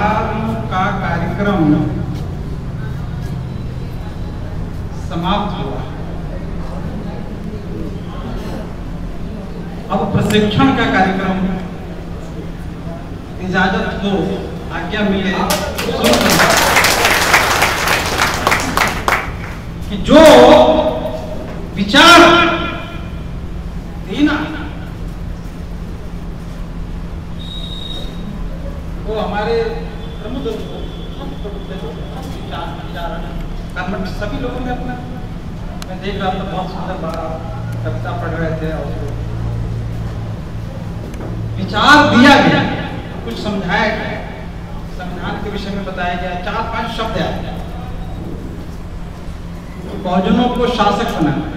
विचारों का कार्यक्रम समाप्त हुआ। अब प्रशिक्षण का कार्यक्रम, इजाजत हो, आज्ञा मिले कि जो विचार देना वो हमारे प्रमुख कर्मठ सभी लोगों ने अपना, मैं देख रहा था बहुत सुंदर कविता पढ़ रहे थे और विचार दिया गया, कुछ समझाया गया, संविधान के विषय में बताया गया, 4-5 शब्द आए, बहुजनों को शासक बनाना।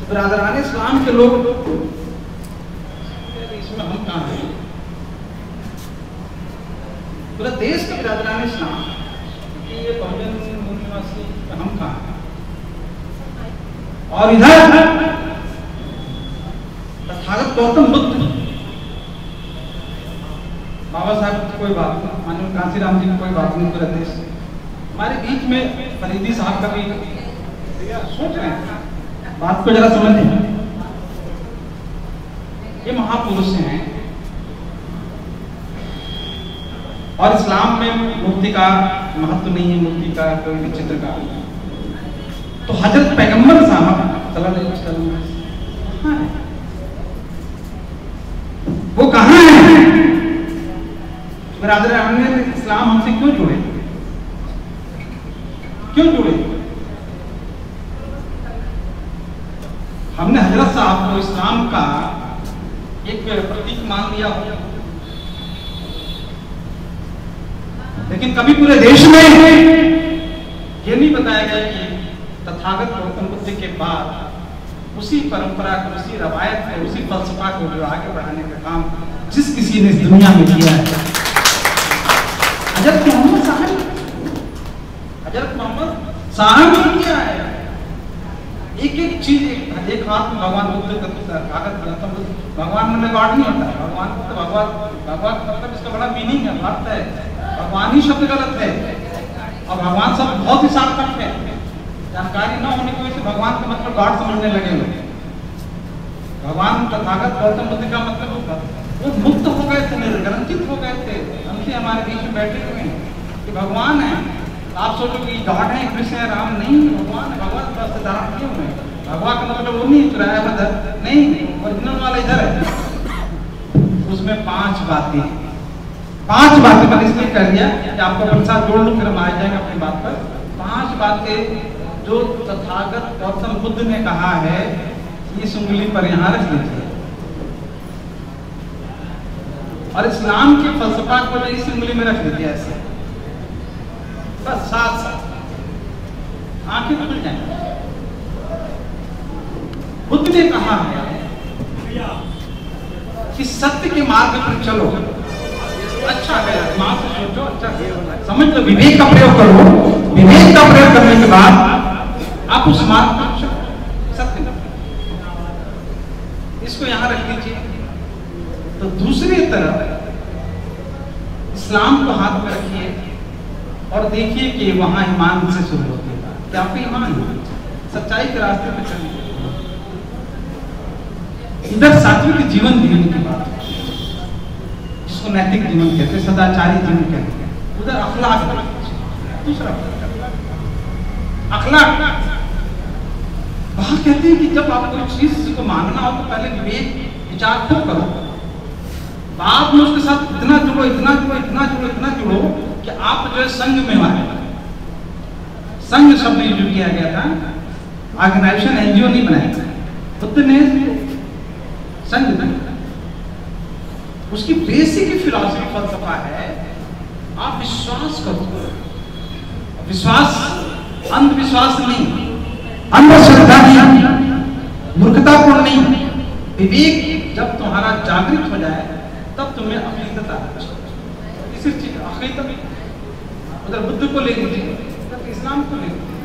बिरादरान इस्लाम के लोग इसमें हम कहाँ हैं? पूरा देश का बिरादरान इस्लाम कि ये बहुजन मूल निवासी हम कहाँ हैं? और इधर तथागत गौतम बुद्ध, बाबा साहब की कोई बात नहीं, माननीय कांसीराम जी की कोई बात नहीं, पूरा देश हमारे बीच में फरीदी साहब का भी सोच रहे हैं, बात को जरा समझें। ये महापुरुष हैं और इस्लाम में मुक्ति का महत्व नहीं है, मुक्ति का कोई विचित्र का। तो हजरत पैगंबर साहब सल्लल्लाहु अलैहि वसल्लम वो कहाँ है? बिरादरान इस्लाम हमसे क्यों जुड़े, क्यों जुड़े? हमने हजरत साहब को इस्लाम का एक प्रतीक मान लिया हो, लेकिन कभी पूरे देश में ये नहीं बताया गया कि तथागत गौतम बुद्ध के बाद उसी परंपरा को, उसी रवायत को, उसी फलसफा को जो आगे बढ़ाने का काम जिस किसी ने इस दुनिया में किया है, हजरत मोहम्मद साहब ने किया है। एक एक चीज, एक हाथ में भगवान बुद्ध का कागज गौतम बुद्ध, भगवान में गाड़ नहीं होता है, भगवान को तो भगवान मतलब इसका बड़ा मीनिंग है, अर्थ है, भगवान ही शब्द गलत है और भगवान सब बहुत ही सार्थक है। जानकारी न होने की वजह से भगवान का मतलब गाढ़ समझने लगे लोग। भगवान तथागत गौतम बुद्ध का मतलब वो मुक्त हो गए थे, निर्ग्रंथित हो गए थे, हमसे हमारे बीच में बैठे हुए हैं कि भगवान है। आप सोचो कि गॉड है, कृष्ण है, राम नहीं, भगवान है, भगवान का अर्थ धारण किए हुए हैं। भगवान का मतलब वो नहीं चुराया बदल नहीं, ओरिजिनल वाला इधर है। उसमें 5 बातें मैंने इसलिए कर दिया कि आपको अपने साथ जोड़ लूं, फिर हम आ जाएंगे अपनी बात पर। 5 बातें जो तथागत गौतम बुद्ध ने कहा है, इस उंगली पर यहाँ रख लीजिए और इस्लाम के फलसफा को इस उंगली में रख लीजिए ऐसे, बस साथ आंखें खुल जाएंगी। बुद्ध ने कहा है कि सत्य के मार्ग पर चलो, अच्छा है, दिमाग से सोचो, अच्छा समझ लो, विवेक का प्रयोग करो, विवेक का प्रयोग करने के बाद आप उस मार्ग पर चलो, सत्य में। इसको यहां रख लीजिए। तो दूसरी तरफ इस्लाम को हाथ में रखिए और देखिए कि वहां ईमान से शुरू होती है। क्या आपका ईमान सच्चाई के रास्ते पर चलिए। इधर सात्विक जीवन जीने की बात है, जिसको नैतिक जीवन कहते हैं, सदाचारी जीवन कहते हैं। उधर अखलाक, दूसरा अखलाक। वहां कहते हैं कि जब आप कोई चीज को मानना हो तो पहले विवेक विचार खूब करो, बाद में उसके साथ इतना जुड़ो, इतना जुड़ो, इतना जुड़ो, इतना जुड़ो कि आप जो है संघ में आए। संघ शब्द यूज किया गया था, ऑर्गेनाइजेशन, एनजीओ नहीं बनाया। बुद्ध ने संघ बनाया। उसकी बेसिक फिलॉसफी फलसफा है, आप विश्वास करो। विश्वास अंधविश्वास नहीं, अंधश्रद्धा नहीं, मूर्खतापूर्ण नहीं। विवेक जब तुम्हारा जागृत हो जाए तब तुम्हें अखीदत आता है। इसी चीज अखीदत, उधर बुद्ध को ले लीजिए, उधर इस्लाम को ले लीजिए।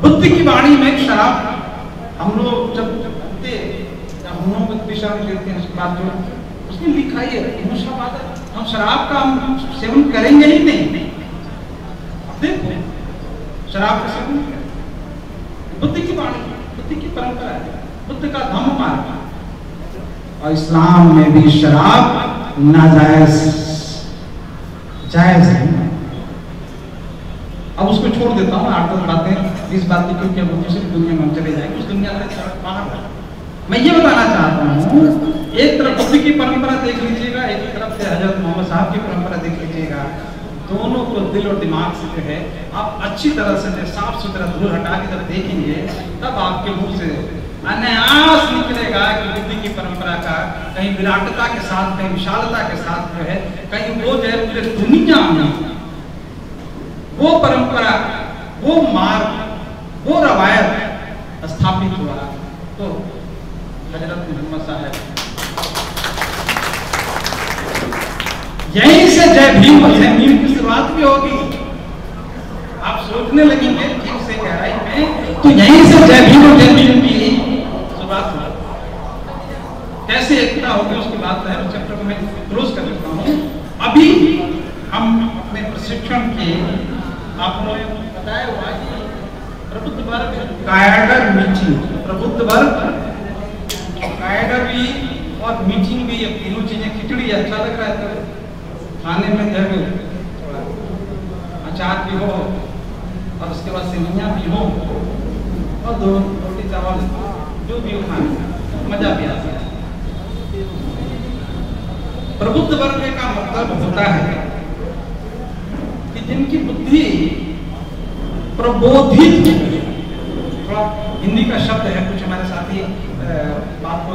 बुद्ध की वाणी में शराब, हम लोग जब शरण लेते हैं उसके बाद जो उसमें लिखा ही है हम शराब का हम सेवन करेंगे ही नहीं। देखो शराब का सेवन बुद्ध की वाणी, बुद्ध की परंपरा है, बुद्ध का धम्म मार्ग। और इस्लाम में भी शराब नाजायज जायज है। अब उसको छोड़ देता हूँ, 8-10 बातें 20 बातें, क्योंकि अब दूसरी दुनिया में हम चले जाएंगे, उस दुनिया से बाहर। मैं ये बताना चाहता हूँ, एक तरफ बुद्ध की परंपरा देख लीजिएगा, एक तरफ से हजरत मोहम्मद साहब की परंपरा देख लीजिएगा। दोनों को दिल और दिमाग से जो है आप अच्छी तरह से साफ सुथरा दूर हटा के जब देखेंगे, तब आपके मुंह से अनायास निकलेगा कि बुद्ध की परंपरा का कहीं विराटता के साथ, कहीं विशालता के साथ जो है, कहीं वो जो है पूरे दुनिया में वो परंपरा, वो मार्ग, वो रवायत स्थापित हुआ। तो हजरत मोहम्मद साहब, यहीं से जय भीम और जय भीम की शुरुआत भी होगी। आप सोचने लगेंगे ठीक से गहराई में, तो यहीं से जय भीम और जय भीम की शुरुआत होगी। कैसे एकता होगी उसकी बात है, उस चैप्टर को मैं क्लोज कर लेता हूँ। अभी हम अपने प्रशिक्षण के आपको बताया हुआ कि प्रबुद्ध वर्ग कायडर मीटिंग, प्रबुद्ध वर्ग कायडर भी और मीटिंग भी, ये तीनों चीजें, खिचड़ी अच्छा लग रहा है तो खाने में जो है अचार भी हो और उसके बाद सेवइयां भी हो और दो रोटी चावल जो भी हो खाने मजा भी आता है। प्रबुद्ध वर्ग का मतलब होता है कि जिनकी बुद्धि प्रबोधित, थोड़ा हिंदी का शब्द है, कुछ हमारे साथी बात को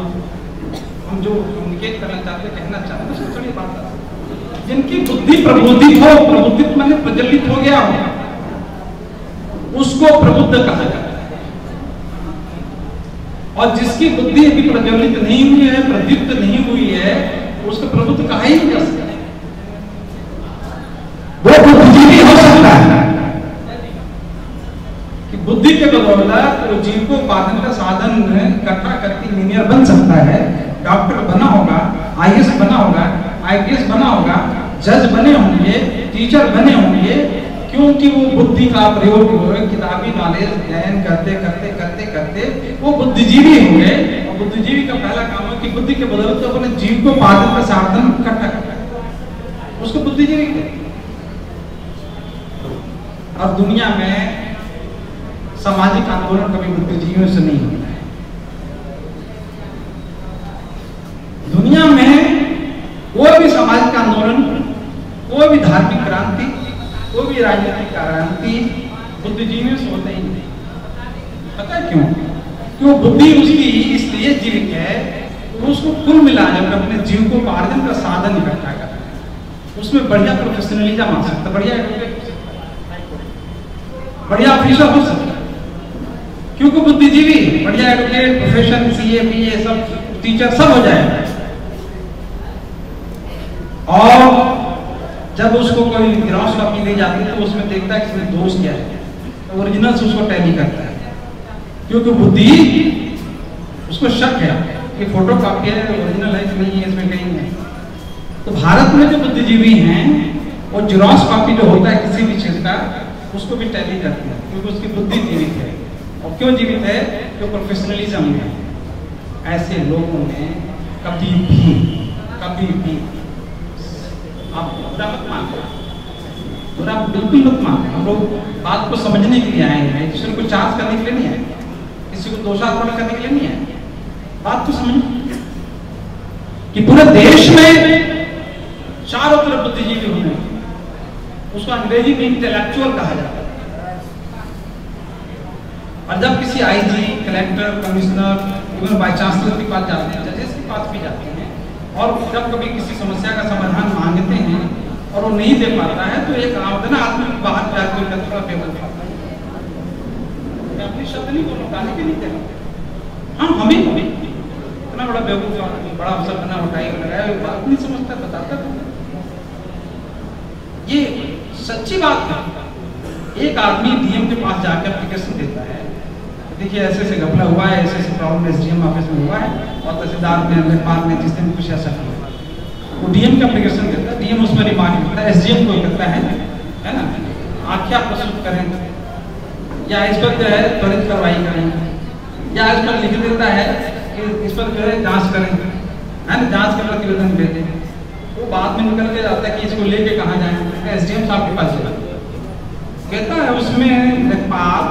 हम जो कम्युनिकेट करना चाहते, कहना चाहते, उसको थोड़ी बात है। जिनकी बुद्धि प्रबोधित हो, प्रबुद्धित माने प्रज्वलित हो गया हो, उसको प्रबुद्ध कहा जाता है। और जिसकी बुद्धि अभी प्रज्वलित नहीं हुई है, प्रदीप्त नहीं हुई है, उसको प्रबुद्ध कहा ही नहीं जा सकता। वो बुद्धिजीवी हो सकता है कि बुद्धि के बदौलत वो जीविकोपार्जन का साधन इकट्ठा करके इंजीनियर बन सकता है, डॉक्टर बना होगा, IAS बना होगा, IPS बना होगा, जज बने होंगे, टीचर बने होंगे, क्योंकि वो बुद्धि का प्रयोग किताबी नॉलेज अध्ययन करते करते करते करते वो बुद्धिजीवी होंगे। और बुद्धिजीवी का पहला काम है कि बुद्धि के बदौलत अपने जीविकोपार्जन का साधन इकट्ठा करता है, उसको बुद्धिजीवी कहते हैं। और दुनिया में सामाजिक आंदोलन कभी बुद्धिजीवियों से नहीं होता है। दुनिया में कोई भी सामाजिक आंदोलन, कोई भी धार्मिक क्रांति, कोई भी राजनीतिक क्रांति बुद्धिजीवियों से होता ही नहीं। पता है क्यों? क्यों? बुद्धि उसकी इसलिए जीवित है, उसको कुल मिलाकर अपने जीविकोपार्जन का साधन इकट्ठा करता है। उसमें बढ़िया प्रोफेशनलिज्म आ सकता है, बढ़िया एडवोकेट हो सकता है, बढ़िया ऑफिसर हो सकता है, क्योंकि बुद्धिजीवी बढ़िया एडवोकेट, प्रोफेशन, CA, BA सब, टीचर सब हो जाएगा। और जब उसको कोई ग्रॉस कॉपी दी जाती है तो उसमें देखता है कि इसमें दोष क्या है, तो ओरिजिनल से उसको टैली करता है, क्योंकि बुद्धि उसको शक है कि फोटो कॉपी है, ओरिजिनल है कि नहीं है, इसमें कहीं नहीं। तो भारत में जो बुद्धिजीवी हैं वो जेरॉक्स कॉपी जो होता है किसी भी चीज का, उसको भी टैली करते हैं, क्योंकि उसकी बुद्धि जीवित है। और क्यों जीवित है? क्यों? प्रोफेशनलिज्म है। ऐसे लोगों ने कभी भी आप बुरा मत मानो, बुरा बिल्कुल मत मानो। हम लोग बात को समझने के लिए आए हैं, किसी को चार्ज करने के लिए नहीं आए, किसी को दोषारोपण करने के लिए नहीं आए। बात को समझ कि पूरे देश में चारों तरफ बुद्धिजीवी होने, उसको अंग्रेजी में इंटेलेक्चुअल कहा जाता है। और जब किसी IG, collector, commissioner, even vice chancellor के पास जाते हैं, जजेस के पास भी जाते हैं, और जब कभी किसी समस्या का समाधान मांगते हैं और वो नहीं दे पाता है, तो एक आवेदन आदमी बाहर जाकर थोड़ा बेवकूफ आता है। मैं अपनी शब्द नहीं बोलूँ, गाने के नहीं दे रहा। हाँ, हमें इतना बड़ा बेवकूफ, बड़ा अफसर बना, उठाई लगाया, बात नहीं समझता, बताता था। ये सच्ची बात है। एक आदमी DM के पास जाकर एप्लीकेशन देता है, देखिए ऐसे ऐसे घपला हुआ है, ऐसे ऐसे प्रॉब्लम SDM ऑफिस में हुआ है, और तहसीलदार ने, लेखपाल ने, जिस दिन कुछ ऐसा किया, वो डीएम का एप्लीकेशन देता है, डीएम उसमें रिमार्क करता है, एसडीएम को करता है ना, आख्या प्रस्तुत करें या इस पर जो है त्वरित कार्रवाई करें, या इस पर लिख देता है कि इस पर जो है जांच करें, है ना, जांच का प्रतिवेदन भेजें। वो बाद में निकल के जाता है कि इसको लेके कहाँ जाएं, एसडीएम साहब के पास जाता कहता है उसमें लेखपाल,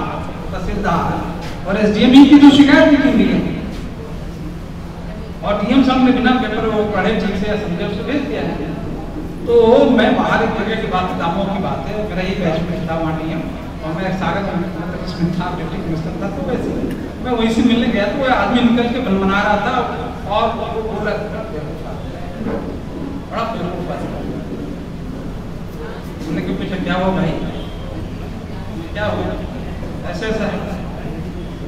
तहसीलदार और एसडीएम ही की जो शिकायत लिखी हुई है, और डीएम साहब ने बिना पेपर वो पढ़े ठीक से समझे उसको भेज दिया है। तो मैं बाहर एक जगह की बात, दामों की बात है, मेरा ही बैचमेट था वहाँ डीएम, और मैं सागर इसमें था, डिप्टी कमिश्नर था, तो वैसे मैं वहीं से मिलने गया, तो वो आदमी निकल के बलमना रहा था और वो बोल रहा था बड़ा बेवकूफ। उन्होंने क्यों पूछा क्या हुआ भाई, क्या हुआ, ऐसे ऐसा है।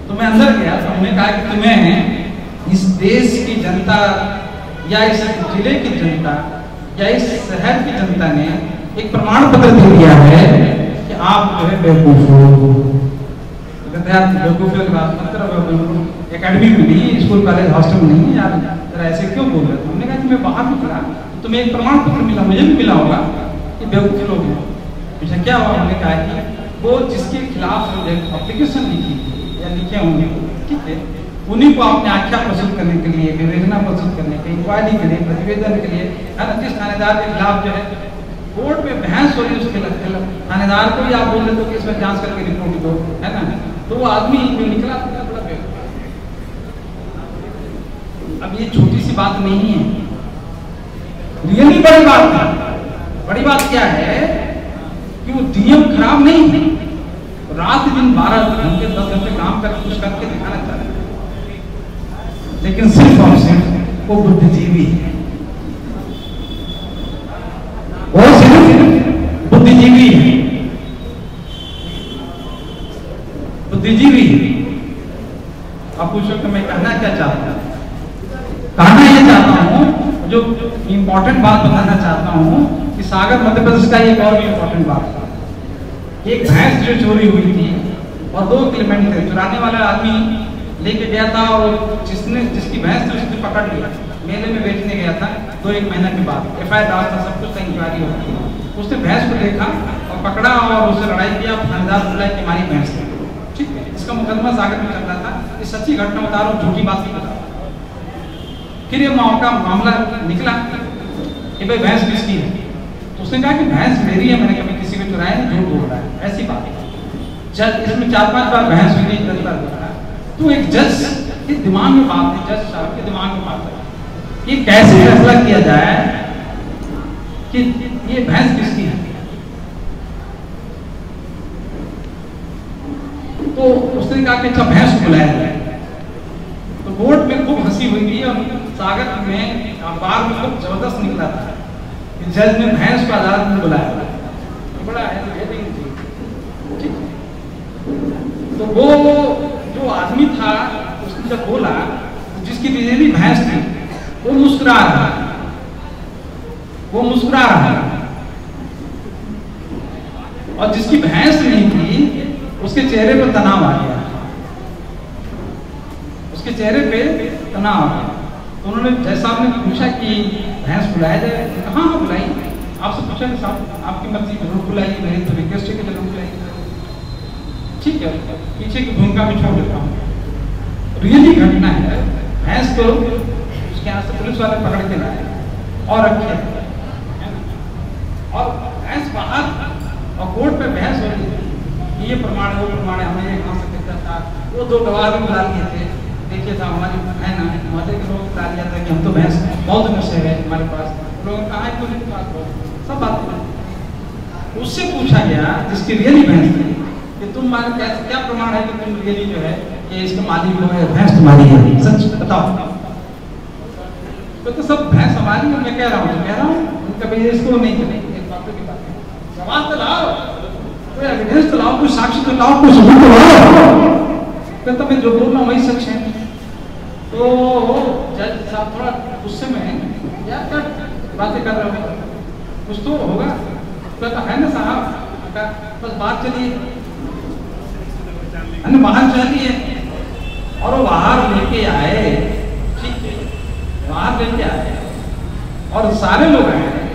तो मैं अंदर गया, तो हमने कहा कि तुम्हें इस देश की जनता या इस जिले की जनता या इस शहर की जनता ने एक प्रमाण पत्र दे दिया है कि आप जो है बेवकूफ हो। बेवकूफ मतलब एकेडमी में नहीं, स्कूल कॉलेज हॉस्टल में नहीं यार, जरा ऐसे क्यों बोल रहे थे। हमने कहा कि मैं बाहर निकला, तुम्हें एक प्रमाण पत्र मिला, मुझे भी मिला होगा कि बेवकूफ लोग हैं। पूछा क्या हुआ, हमने कहा कि वो जिसके खिलाफ एप्लीकेशन लिखी या लिखे होंगे, ठीक है, उन्हीं को आपने आख्या प्रस्तुत करने के लिए, विवेचना प्रस्तुत करने के, इंक्वायरी के लिए, प्रतिवेदन के लिए, है ना, जिस थानेदार के खिलाफ जो है कोर्ट में बहस हो रही है, उसके थानेदार को ही आप बोल रहे हो कि इसमें जांच करके रिपोर्ट दो, है ना, तो वो आदमी जो निकला बड़ा बेवकूफ। अब ये छोटी सी बात नहीं है, रियली बड़ी बात है। बड़ी बात क्या है कि वो डीएम खराब नहीं है, रात दिन 12 घंटे 10 घंटे काम करके कुछ करके दिखाना चाहते हैं, लेकिन सिर्फ और सिर्फ वो बुद्धिजीवी है, वो सिर्फ बुद्धिजीवी है, बुद्धिजीवी है। आप पूछो कि मैं कहना क्या चाहता हूँ, कहना ये चाहता हूँ, जो इम्पोर्टेंट बात बताना चाहता हूँ कि सागर मध्य प्रदेश का एक और भी इम्पोर्टेंट बात था। एक भैंस जो चोरी हुई थी और 2 क्लेमेंट थे, चुराने वाला आदमी लेके गया था और जिसकी भैंस थी उसने पकड़ लिया, मेले में बेचने गया था। 2-1 महीना के बाद एफआईआर डाला था, सब कुछ इंक्वायरी हो गई। उसने भैंस को देखा और पकड़ा और उससे लड़ाई किया, थानेदार बुलाया कि हमारी भैंस है, ठीक है। इसका मुकदमा सागर में चल रहा था, ये सच्ची घटना बता रहा हूँ, झूठी बात नहीं बता रहा। फिर ये मौका मामला निकला कि भाई भैंस किसकी है, तो उसने कहा कि भैंस मेरी है, मैंने कभी किसी को चुराया नहीं, झूठ बोल रहा है, ऐसी बात है। जज इसमें 4-5 बार बहस हुई, 10 बार बोला। तो एक जज के दिमाग में बात है, जज साहब के दिमाग में बात है कि कैसे फैसला किया जाए कि ये भैंस किसकी है। तो उसने कहा कि अच्छा भैंस को बुलाया जाए। तो कोर्ट में खूब हंसी हुई थी और सागर में अखबार में खूब जबरदस्त निकला था कि जज ने भैंस को अदालत में बुलाया, बड़ा हेडिंग थी, ठीक है। तो वो जो आदमी था उसने जब बोला, जिसकी रियली भैंस थी वो मुस्कुरा रहा, वो मुस्कुरा रहा, और जिसकी भैंस नहीं थी उसके चेहरे पर तनाव आ गया, उसके चेहरे पे तनाव आ गया। तो उन्होंने जज साहब ने पूछा कि भैंस बुलाया जाए, हाँ हाँ बुलाइए। आपसे पूछा कि साहब आपकी मर्जी, जरूर बुलाइए, मेरी तो रिक्वेस्ट है कि जरूर बुलाइए, ठीक है। पीछे की भूमिका में छोड़ देता हूँ, रियली घटना है। भैंस को उसके यहाँ से पुलिस वाले पकड़ के लाए और रखे, और भैंस बाहर, और कोर्ट पे बहस हो रही थी, ये प्रमाण है वो प्रमाण है, हमें ये कहाँ से कहता था। वो 2 गवाह भी बुला लिए थे, देखिए साहब हमारी है ना, मदे के लोग बुला लिया था कि हम तो भैंस बहुत दिन से है हमारे पास, लोगों कहा है कुछ बात हो, सब बात। उससे पूछा गया जिसकी रियली भैंस थी कि तुम क्या प्रमाण है कि तुम रियली जो है कि इसका मालिक जो है भैंस तुम्हारी है, सच बताओ। तो सब भैंस हमारी है, मैं कह रहा हूँ कभी इसको नहीं करेंगे, इस बातों की बात सवाल तो लाओ, कोई एविडेंस तो लाओ, कोई साक्षी तो लाओ, कोई सबूत तो लाओ। कहता मैं जो बोल रहा हूँ वही सच है। तो जज साहब थोड़ा गुस्से में यार क्या बातें कर रहे हो, कुछ तो होगा। कहता है ना साहब, बस बात चलिए, बाहर चलिए। और वो बाहर लेके आए, ठीक है, बाहर लेके आए और सारे लोग आए हैं,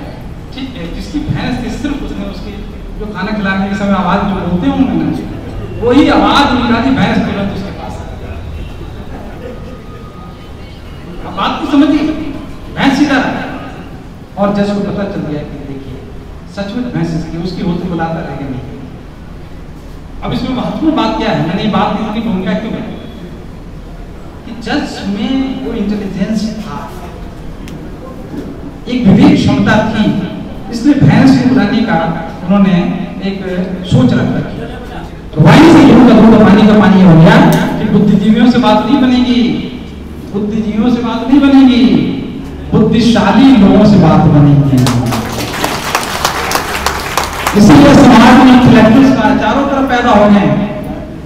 ठीक है, जिसकी भैंस थी सिर्फ उसने उसकी जो खाना खिलाने के समय आवाज जो बोलते होंगे ना, वही आवाज निकाली, भैंस तुरंत उसके पास। अब बात तो समझिए, भैंस सीधा और जज को पता चल गया कि देखिए सच में भैंस इसकी उसकी होती बुलाता रहेगा नहीं। अब इसमें महत्वपूर्ण बात क्या है, मैंने ये बात इतनी भूमिका क्यों है कि जज में वो इंटेलिजेंस था, एक विवेक क्षमता थी, इसलिए भैंस को बुलाने का उन्होंने एक सोच रख रखी। वाणी से यूं का दूध पानी का पानी हो गया कि बुद्धिजीवियों से बात नहीं बनेगी, बुद्धिजीवियों से बात नहीं बनेगी, बुद्धिशाली लोगों से बात बनेगी। इसीलिए समाज में इंटेलेक्चुअल्स का चारों तरफ पैदा हो गए।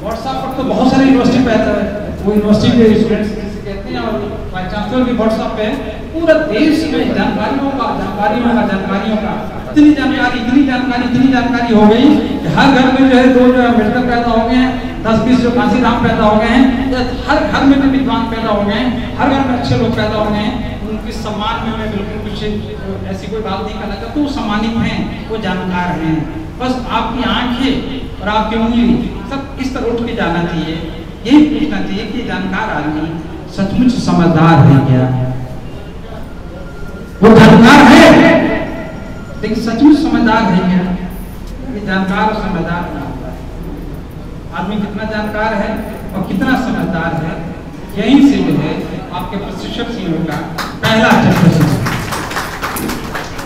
व्हाट्सएप पर तो बहुत सारे यूनिवर्सिटी पैदा है, वो यूनिवर्सिटी के स्टूडेंट्स कहते हैं और वाइस चांसलर भी व्हाट्सएप पे पूरा देश में जानकारियों का इतनी जानकारी हो गई कि हर घर में जो है दो जो अम्बेडकर पैदा हो गए हैं, 10-20 जो कांसीराम पैदा हो गए हैं, हर घर में भी विद्वान पैदा हो गए हैं, हर घर में अच्छे लोग पैदा हो गए हैं। उनके सम्मान में मैं बिल्कुल कुछ ऐसी कोई बात नहीं करना चाहता, वो सम्मानित हैं, वो जानकार हैं। बस आपकी आंखें और आपकी उंगली सब इस तरह उठ के जाना चाहिए, यही पूछना चाहिए कि जानकार आदमी सचमुच समझदार है क्या? वो जानकार है लेकिन सचमुच समझदार है क्या? ये जानकार और समझदार क्या होता है? आदमी कितना जानकार है और कितना समझदार है, यहीं से जो है आपके प्रशिक्षक सीनियर का पहला चैप्टर,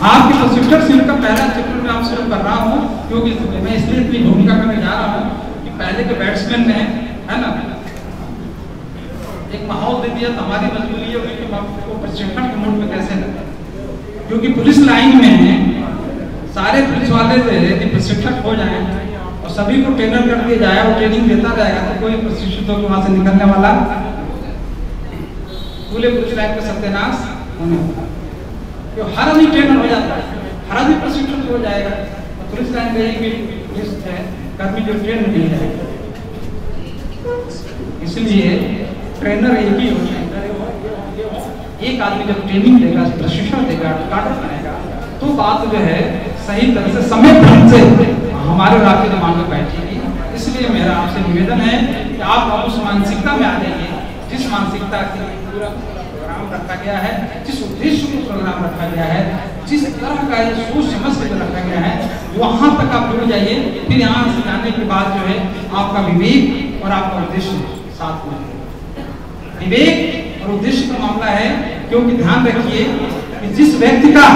आपके प्रशिक्षक सीनियर का पहला चैप्टर मैं आप शुरू कर रहा हूँ, क्योंकि मैं इसलिए इतनी भूमिका करने जा रहा हूँ कि पहले के बैट्समैन ने, है ना, एक माहौल दे दिया, तो हमारी मजबूरी है कि प्रशिक्षण के मूड में कैसे लगे, क्योंकि पुलिस लाइन में सारे पुलिस वाले यदि प्रशिक्षक हो जाए और सभी को ट्रेनर कर दिया जाए और ट्रेनिंग देता रहेगा तो कोई प्रशिक्षित होकर वहां से निकलने वाला पूरे पुलिस लाइन का सत्यानाश होने वाला। तो हर आदमी ट्रेनर हो जाता है, हर आदमी प्रशिक्षित हो जाएगा, तो पुलिस लाइन रहेगी, पुलिस है कर्मी जो ट्रेन नहीं जाएगा। इसलिए ट्रेनर एक ही होता है, एक आदमी जब ट्रेनिंग देगा, प्रशिक्षण देगा, काडर बनाएगा, तो बात जो है सही तरह से समय ढंग से हमारे और आपके दिमाग में बैठेगी। इसलिए मेरा आपसे निवेदन है कि आप उस मानसिकता में आ जाइए जिस मानसिकता के पूरा प्रोग्राम रखा गया है, जिस उद्देश्य को प्रोग्राम रखा गया है, जिस तरह का ये सोच समझ के रखा गया है, वहां तक आप जुड़ जाइए। फिर यहाँ से जाने के बाद जो है आपका विवेक और आपका उद्देश्य साथ में, विवेक और उद्देश्य का मामला है। क्योंकि ध्यान रखिए कि जिस व्यक्ति का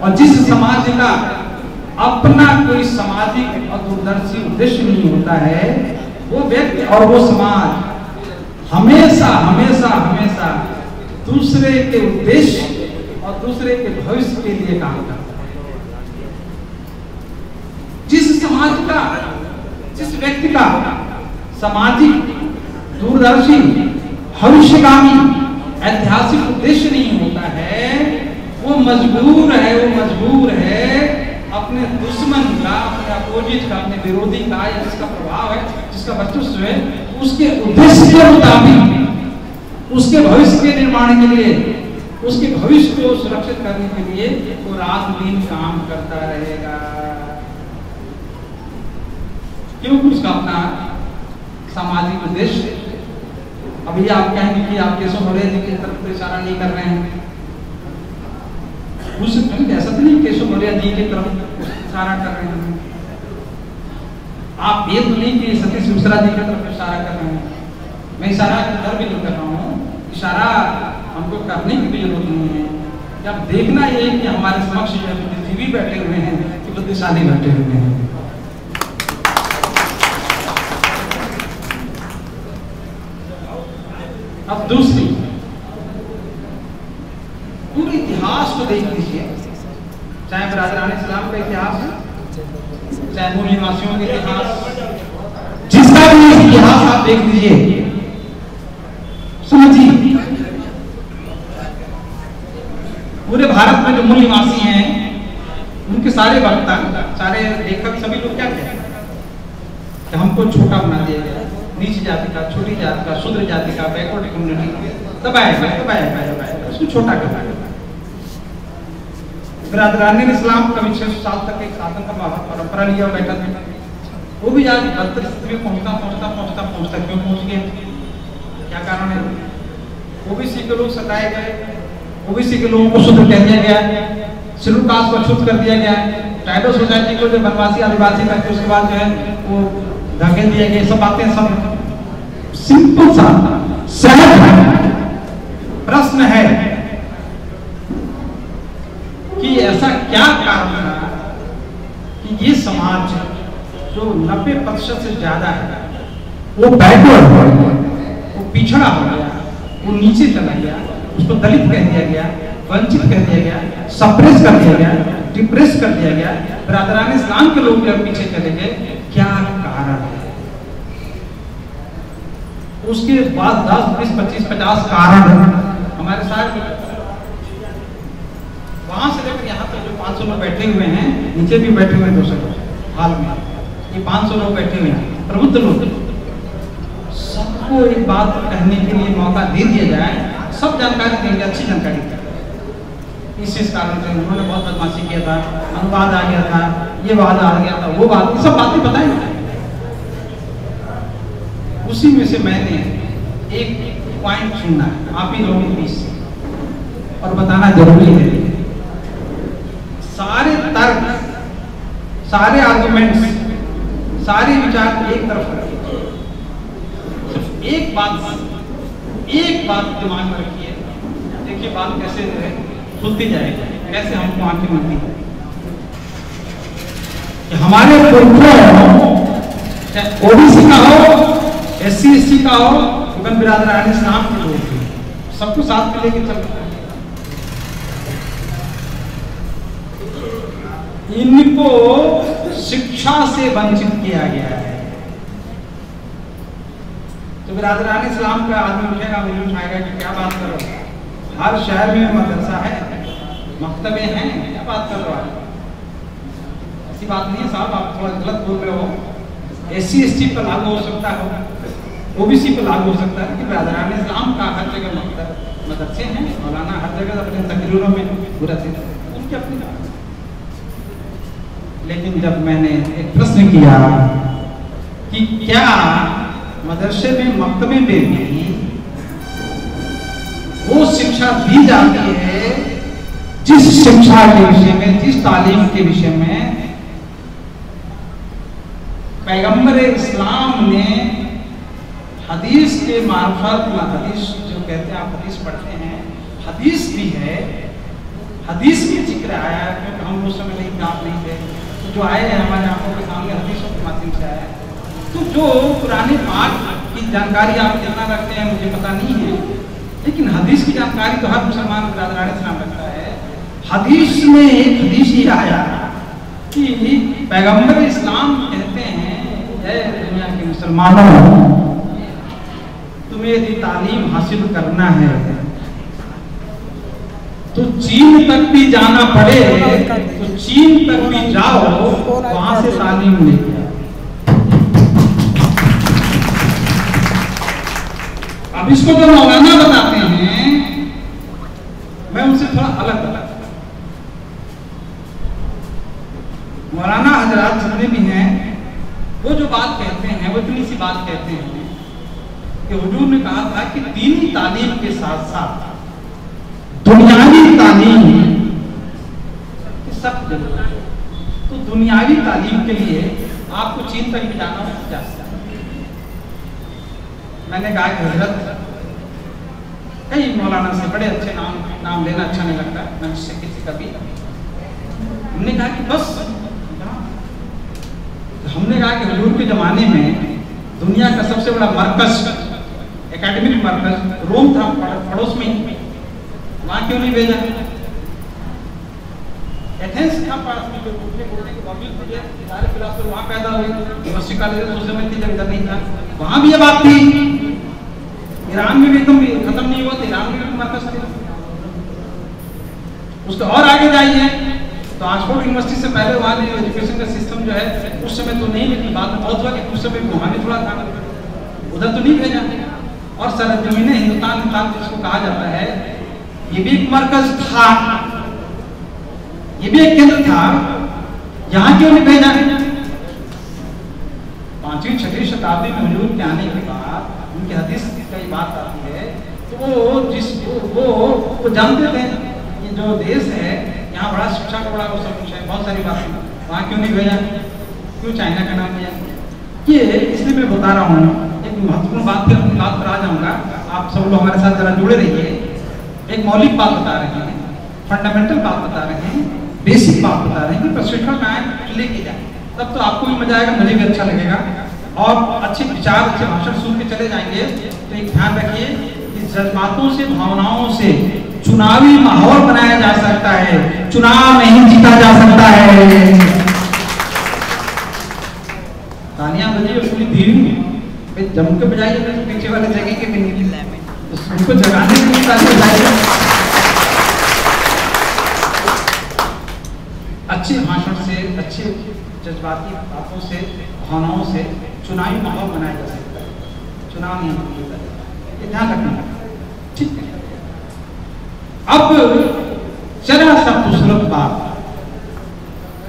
और जिस समाज का अपना कोई सामाजिक और दूरदर्शी उद्देश्य नहीं होता है, वो व्यक्ति और वो समाज हमेशा हमेशा हमेशा दूसरे के उद्देश्य और दूसरे के भविष्य के लिए काम करता है। जिस समाज का, जिस व्यक्ति का सामाजिक दूरदर्शी भविष्यगामी ऐतिहासिक उद्देश्य नहीं होता है, वो मजबूर है अपने दुश्मन का, अपने अपोजिट का, अपने विरोधी का, या जिसका प्रभाव है, जिसका वर्चस्व है, उसके उद्देश्य के मुताबिक, उसके भविष्य के निर्माण के लिए, उसके भविष्य को सुरक्षित करने के लिए वो रात दिन काम करता रहेगा। क्योंकि उसका अपना सामाजिक उद्देश्य। अभी आप कहेंगे कि आप केशव मौर्य जी की तरफ इशारा नहीं कर रहे हैं, ऐसा तो नहीं केशव मौर्य जी की तरफ इशारा कर रहे हैं, आप ये तो नहीं कि सतीश मिश्रा जी की तरफ इशारा कर रहे हैं। मैं इशारा इधर भी नहीं कर रहा हूँ, इशारा हमको करने की भी जरूरत नहीं है। जब देखना ये कि हमारे समक्ष जो बुद्धिजीवी बैठे हुए हैं कि बुद्धिशाली बैठे हुए हैं। अब दूसरी, पूरे इतिहास को देख लीजिए, चाहे बरादरान इस्लाम का इतिहास, चाहे मूल निवासियों के इतिहास, जिसका भी इतिहास आप देख लीजिए, समझिए पूरे भारत में जो मूल निवासी हैं उनके सारे वक्ता, सारे लेखक, सभी लोग क्या कहते हैं कि हमको छोटा बना दिया गया, नीच जाति का, छोटी जाति का, शूद्र जाति का, बैकवर्ड कम्युनिटी दबाया, उसको छोटा करना। बिरादरान इस्लाम कभी 600 साल तक एक साधन का परंपरा लिया बैठा था, वो भी आज बदतर स्थिति में पहुंचता क्यों पहुंच गया, क्या कारण है? ओबीसी के लोग सताए गए, ओबीसी के लोगों को शुद्ध कह दिया गया, शेड्यूल कास्ट को अछूत कर दिया गया, ट्राइबल सोसाइटी को जो वनवासी आदिवासी करके उसके बाद जो है वो धकेल दिया गया। सब बातें सब सिंपल सा सहज प्रश्न है कि ऐसा क्या कारण है कि ये समाज जो 90% से ज्यादा है वो बैकवर्ड हो गया, वो पिछड़ा हो गया, वो नीचे चला गया, उसको दलित कह दिया गया, वंचित कह दिया गया, सप्रेस कर दिया गया, डिप्रेस कर दिया गया। बिरादरान इस्लाम के लोग जब पीछे चले गए, क्या कारण है? उसके बाद 10, 20, 25, 50 कारण हमारे साथ वहां से लेकर यहाँ तक जो 500 लोग बैठे हुए हैं, नीचे भी बैठे हुए हैं 200 लोग हाल में, ये 500 लोग बैठे हुए हैं प्रबुद्ध लोग, सबको एक बात कहने के लिए मौका दे दिया जाए, सब जानकारी देंगे, अच्छी जानकारी देंगे। इस कारण से उन्होंने बहुत बदमाशी किया था, अनुवाद आ गया था, ये वाद आ गया था, वो बात, सब बातें बताई। उसी में से मैंने एक पॉइंट चुना है आप ही लोगों के बीच से, और बताना जरूरी है। सारे तर्क, सारे आर्गुमेंट्स, सारे विचार एक तरफ रखिए, सिर्फ एक बात दिमाग में रखिए, देखिए बात कैसे जो है खुलती जाएगी, कैसे हमको आंखें मिलती है कि हमारे पुरखों, चाहे ओबीसी का हो, SC ST का हो, इवन बिरादरान इस्लाम के लोग थे, सबको साथ में लेके चलते हैं। इनको शिक्षा से वंचित किया गया है। तो बिरादरान इस्लाम का आदमी उठेगा, उंगली उठाएगा कि क्या बात करो, हर शहर में मदरसा है, मकतबे हैं, क्या बात कर रहे हो? ऐसी बात नहीं है साहब, आप थोड़ा गलत बोल रहे हो। SC ST पर लागू हो सकता है, OBC पर लागू हो सकता है कि बिरादरान इस्लाम का हर जगह मदरसे हैं, मौलाना हर जगह अपने तकरीरों में पूरा थे, उनकी अपनी बात। लेकिन जब मैंने एक प्रश्न किया कि क्या मदरसे में, मकतबे में भी वो शिक्षा दी जाती है जिस शिक्षा के विषय में, जिस तालीम के विषय में पैगंबर इस्लाम ने हदीस के मार्फत, हदीस जो कहते हैं, आप हदीस पढ़ते हैं, हदीस भी है, हदीस में जिक्र आया, क्योंकि हम उस समय नहीं आप नहीं थे, तो जो आए हैं हमारे आंखों के सामने हदीसों के माध्यम से आया। तो जो पुराने पाक की जानकारी आप कितना रखते हैं मुझे पता नहीं है, लेकिन हदीस की जानकारी तो हर मुसलमान बिरादरान इस्लाम रखता है। हदीस में एक हदीस ये आया कि पैगंबर इस्लाम कहते हैं, ऐ दुनिया के मुसलमानों, तुम्हें यदि तालीम हासिल करना है तो चीन तक भी जाना पड़े तो चीन तक भी जाओ, वहां से तालीम लेके आओ। अब इसको जो मौलाना बताते हैं, मैं उनसे थोड़ा अलग बताता हूं। मौलाना हजरात जितने भी हैं, वो जो बात कहते हैं, वो इतनी सी बात कहते हैं कि हुजूर ने कहा था कि दीनी तालीम के साथ साथ दुनियावी तालीम सब जरूरत है। तो दुनियावी तालीम के लिए आपको चीन तक भी जाना जा सकता है। मैंने कहा कि हजरत, कई मौलाना से बड़े अच्छे नाम लेना अच्छा नहीं लगता, मैं उससे किसी का भी, हमने कहा कि बस, हमने कहा कि हुजूर के जमाने में दुनिया का सबसे बड़ा मरकज, एकेडमिक मरकज रोम था, पड़ोस में ही, वहां क्यों नहीं भेजा? एथेंस था पास में, जो उठने बोलने के बावजूद मुझे सारे फिलोसफर वहां पैदा हुए, यूनिवर्सिटी कॉलेज उस समय थी जब इधर नहीं था, वहां भी ये बात थी। ईरान में भी एकदम खत्म नहीं हुआ, ईरान में भी मरकज थे। उसके और आगे जाइए तो ऑक्सफोर्ड यूनिवर्सिटी से पहले वहां एजुकेशन का सिस्टम जो है उस समय तो नहीं, लेकिन बाद में बहुत हुआ कि उस समय वहां भी थोड़ा था, उधर तो नहीं भेजा। और सरजमीन हिंदुस्तान जिसको कहा जाता है, ये भी एक मरकज था, ये भी एक केंद्र था, यहाँ क्यों नहीं भेजा? 5वीं 6वीं शताब्दी में हुजूर के आने के बाद उनकी हदीस की कई बात आती है, तो वो जानते थे ये जो देश है यहाँ बड़ा शिक्षा का बड़ा सब कुछ है, बहुत सारी बातें, वहाँ क्यों नहीं भेजा? क्यों चाइना का नाम लिया? ये इसलिए मैं बता रहा हूँ, एक महत्वपूर्ण बात पर आ जाऊँगा, आप सब लोग हमारे साथ जरा जुड़े रहिए। एक मौलिक बात बता रहे हैं, फंडामेंटल बात बता रहे हैं, बेसिक बात बता रहे हैं कि प्रशिक्षण में आए लेके जाए, तब तो आपको भी मजा आएगा, मुझे भी अच्छा लगेगा और अच्छे विचार अच्छे भाषण सुन के चले जाएंगे। तो एक ध्यान रखिए, इस जज्बातों से भावनाओं से चुनावी माहौल बनाया जा सकता है, चुनाव नहीं जीता जा सकता है। तालियां बजी और पूरी धीमी जम के बजाइए, तो पीछे वाले जगह के भी नहीं, उसको जगाने के लिए तालियां बजाइए। अच्छे भाषण से, अच्छे जज्बाती बातों से, भावनाओं से चुनावी माहौल बनाया जा सकता है, चुनाव नहीं होता है, ये ध्यान रखना। ठीक है, अब जरा सा पुस्तक बात,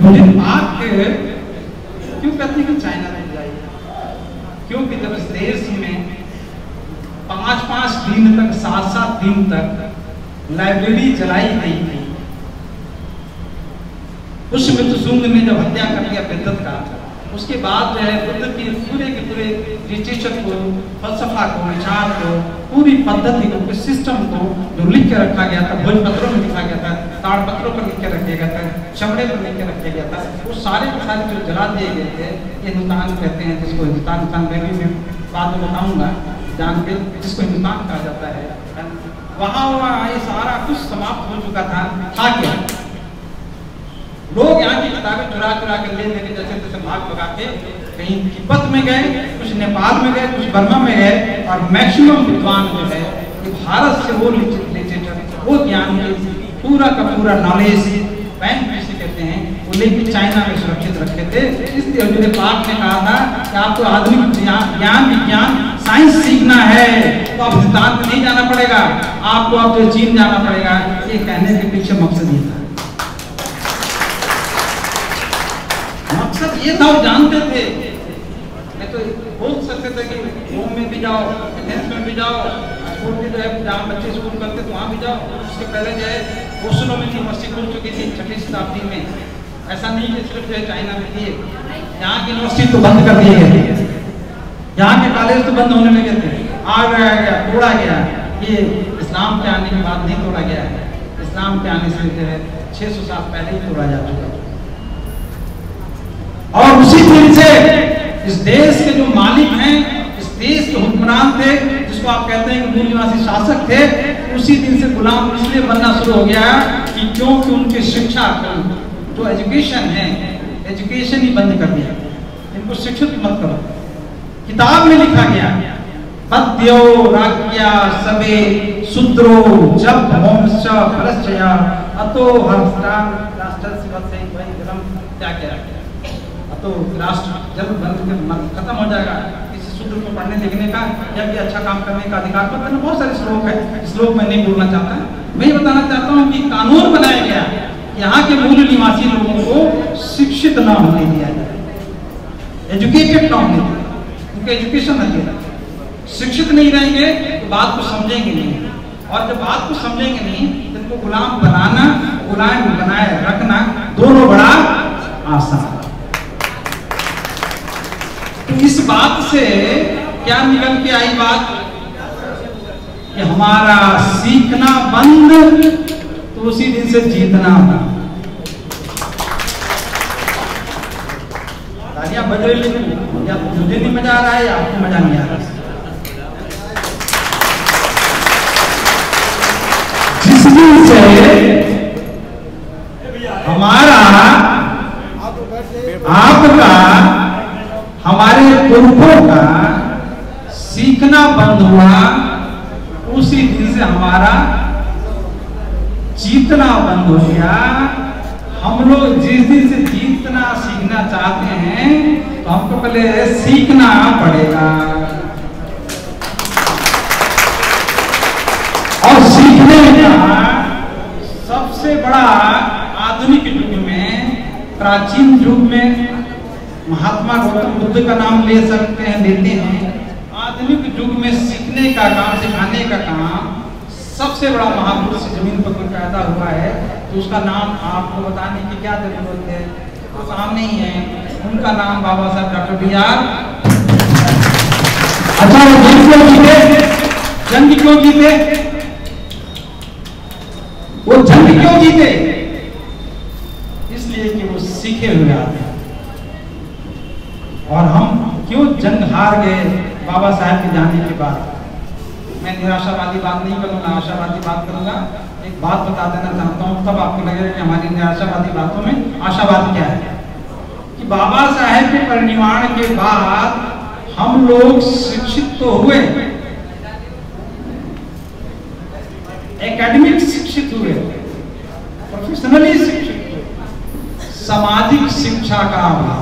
मुझे बात क्यों कहते हैं कि चाइना में जाइए? क्योंकि जब इस देश में 5-5 दिन तक 7-7 दिन तक लाइब्रेरी जलाई गई थी, उस मित्रशुंग ने जब हत्या कर दिया बिद्दत का, उसके बाद जो है बुद्ध की पूरे के पूरे लिटरेचर को, फलसफा को, विचार को, पूरी पद्धति को, सिस्टम को जो लिख के रखा गया था, भोजपत्रों में लिखा गया था, ताड़पत्रों पर लिख के रखा गया था, चमड़े पर लिख के रखा गया था, वो सारे के सारे जो जला दिए गए थे, हिंदुस्तान कहते हैं जिसको हिंदुस्तान में भी बाद में बताऊंगा जान के, जिसको हिंदुस्तान कहा जाता है, वहाँ ये सारा कुछ समाप्त हो चुका था क्या? लोग यहाँ की किताबें चुरा के ले लेके जैसे तैसे भाग भगा के कहीं तिब्बत में गए, कुछ नेपाल में गए, कुछ बर्मा में गए, और मैक्सिमम विद्वान जो है भारत से वो लिटरेचर, वो ज्ञान, पूरा का पूरा नॉलेज बैंक जिसे कहते हैं, वो लेके चाइना में सुरक्षित रखे थे। इसलिए हजूर पाक ने कहा था कि आपको आधुनिक ज्ञान विज्ञान साइंस सीखना है तो आप हिंदुस्तान में नहीं जाना पड़ेगा, आपको अब जो चीन जाना पड़ेगा। ये कहने के पीछे मकसद ये था, मकसद ये था, वो जानते थे। मैं तो बोल सकते थे कि रोम में भी जाओ, एथेंस में भी जाओ, स्कूल भी जो है जहाँ बच्चे स्कूल करते तो वहाँ भी जाओ। उसके पहले जो है ओस्लो में यूनिवर्सिटी खुल चुकी थी 6वीं शताब्दी में। ऐसा नहीं कि सिर्फ जो है चाइना में थी, यहाँ की यूनिवर्सिटी तो बंद कर दिए गए, यहाँ के कॉलेज तो बंद होने लगे थे, गया तोड़ा गया। ये इस्लाम के आने के बाद नहीं तोड़ा गया है, इस्लाम के आने से जो है 600 साल पहले ही तोड़ा जा चुका है। और उसी दिन से इस देश के जो मालिक हैं, इस देश के हुक्मरान थे, जिसको आप कहते हैं कि मूल निवासी शासक थे, उसी दिन से गुलाम इसलिए बनना शुरू हो गया कि क्योंकि उनकी शिक्षा जो एजुकेशन है, एजुकेशन ही बंद कर दिया। इनको शिक्षित मत करो। किताब में लिखा गया, पद्यो राज्ञा सबे शूद्रो जब वंश फलश्चया अतो हर्षराम राष्ट्र से क्या क्या तो राष्ट्र जब खत्म हो जाएगा, किसी शूद्र को पढ़ने लिखने का या भी अच्छा काम करने का अधिकार। तो मैंने बहुत सारे श्लोक है, श्लोक मैं नहीं बोलना चाहता, मैं ये बताना चाहता हूँ कि कानून बनाया गया, यहाँ के मूल निवासी लोगों को शिक्षित न होने दिया जाए, एजुकेटेड न होने दिया, उनका एजुकेशन न दिया। शिक्षित नहीं रहेंगे तो बात को समझेंगे नहीं, और जब बात को समझेंगे नहीं तो इनको गुलाम बनाना, गुलाम बनाए रखना दोनों बड़ा आसान। तो इस बात से क्या निकल के आई बात कि हमारा सीखना बंद तो उसी दिन से जीतना बंद। तालियां बज रही, या मुझे नहीं मजा आ रहा है या आपको मजा नहीं आ रहा? जिस दिन से हमारा आपका हमारे पुरखों का सीखना बंद हुआ, उसी दिन से हमारा जीतना बंद हो गया। हम लोग जिस दिन से जीतना सीखना चाहते हैं तो हमको पहले सीखना पड़ेगा, और सीखने का सबसे बड़ा आधुनिक प्राचीन युग में महात्मा गौतम बुद्ध का नाम ले सकते हैं, लेते हैं। आधुनिक युग में सीखने का काम, सिखाने का काम सबसे बड़ा महापुरुष जमीन पर कोई पैदा हुआ है तो उसका नाम आपको बताने की क्या जरूरत है, तो सामने ही है, उनका नाम बाबा साहब डॉक्टर बी.आर. अच्छा, वो जंग क्यों जीते? जंग क्यों जीते? वो जंग क्यों जीते? इसलिए कि वो सीखे हुए आते हैं। और हम क्यों जंग हार गए बाबा साहब के जाने के बाद? मैं निराशावादी बात नहीं करूंगा, आशावादी बात करूंगा। एक बात बता देना चाहता हूं, तब आपको लगेगा कि हमारी निराशावादी बातों में आशावाद क्या है। कि बाबा साहब के परिनिर्वाण के बाद हम लोग शिक्षित तो हुए, एकेडमिक शिक्षित हुए, प्रोफेशनली शिक्षित हुए, सामाजिक शिक्षा का अभाव,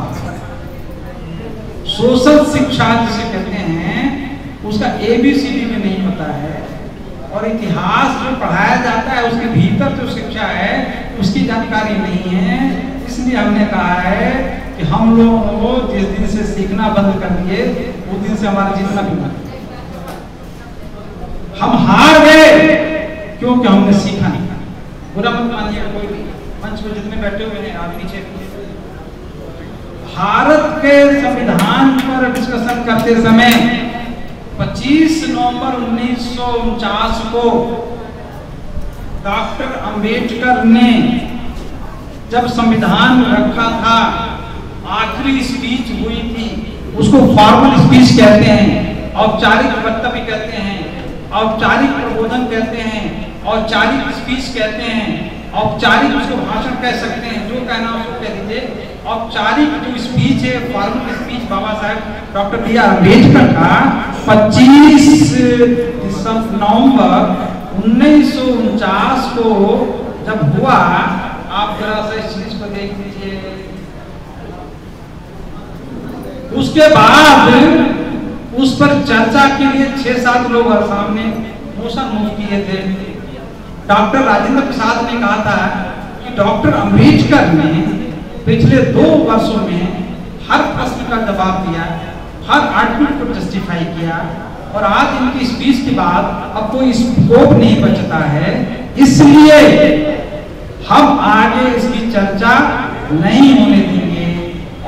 सोशल शिक्षा जिसे कहते हैं उसका ABCD में नहीं पता है, और इतिहास जो पढ़ाया जाता है उसके भीतर जो शिक्षा है उसकी जानकारी नहीं है। इसलिए हमने कहा है कि हम लोगों को जिस दिन से सीखना बंद कर दिए उस दिन से हमारा जीतना भी बंद। हम हार गए क्योंकि हमने सीखा नहीं। बुरा मत मानिए, कोई भी मंच पे जितने बैठे हुए हैं आप पीछे। भारत के संविधान पर डिस्कशन करते समय 25 नवंबर 1949 को डॉक्टर अंबेडकर ने जब संविधान रखा था, आखिरी स्पीच हुई थी, उसको फॉर्मल स्पीच कहते हैं, औपचारिक वक्तव्य कहते हैं, औपचारिक प्रबोधन कहते हैं, औपचारिक स्पीच कहते हैं, औपचारिक उसको भाषण कह सकते हैं, जो कहना उसको कह दीजिए। औपचारिक जो स्पीच है, फॉर्मल स्पीच बाबा साहब डॉक्टर बी.आर. अम्बेडकर का 25 नवंबर 1949 को जब हुआ, आप जरा सा इस चीज को देख लीजिए। उसके बाद उस पर चर्चा के लिए 6-7 लोग हर सामने मोशन मूव किए थे। डॉक्टर राजेंद्र प्रसाद ने कहा था कि डॉक्टर अंबेडकर ने पिछले 2 वर्षों में हर प्रश्न का जवाब दिया, हर आर्गुमेंट को जस्टिफाई किया, और आज इनकी स्पीच के बाद अब कोई स्कोप नहीं बचता है, इसलिए हम आगे इसकी चर्चा नहीं होने देंगे।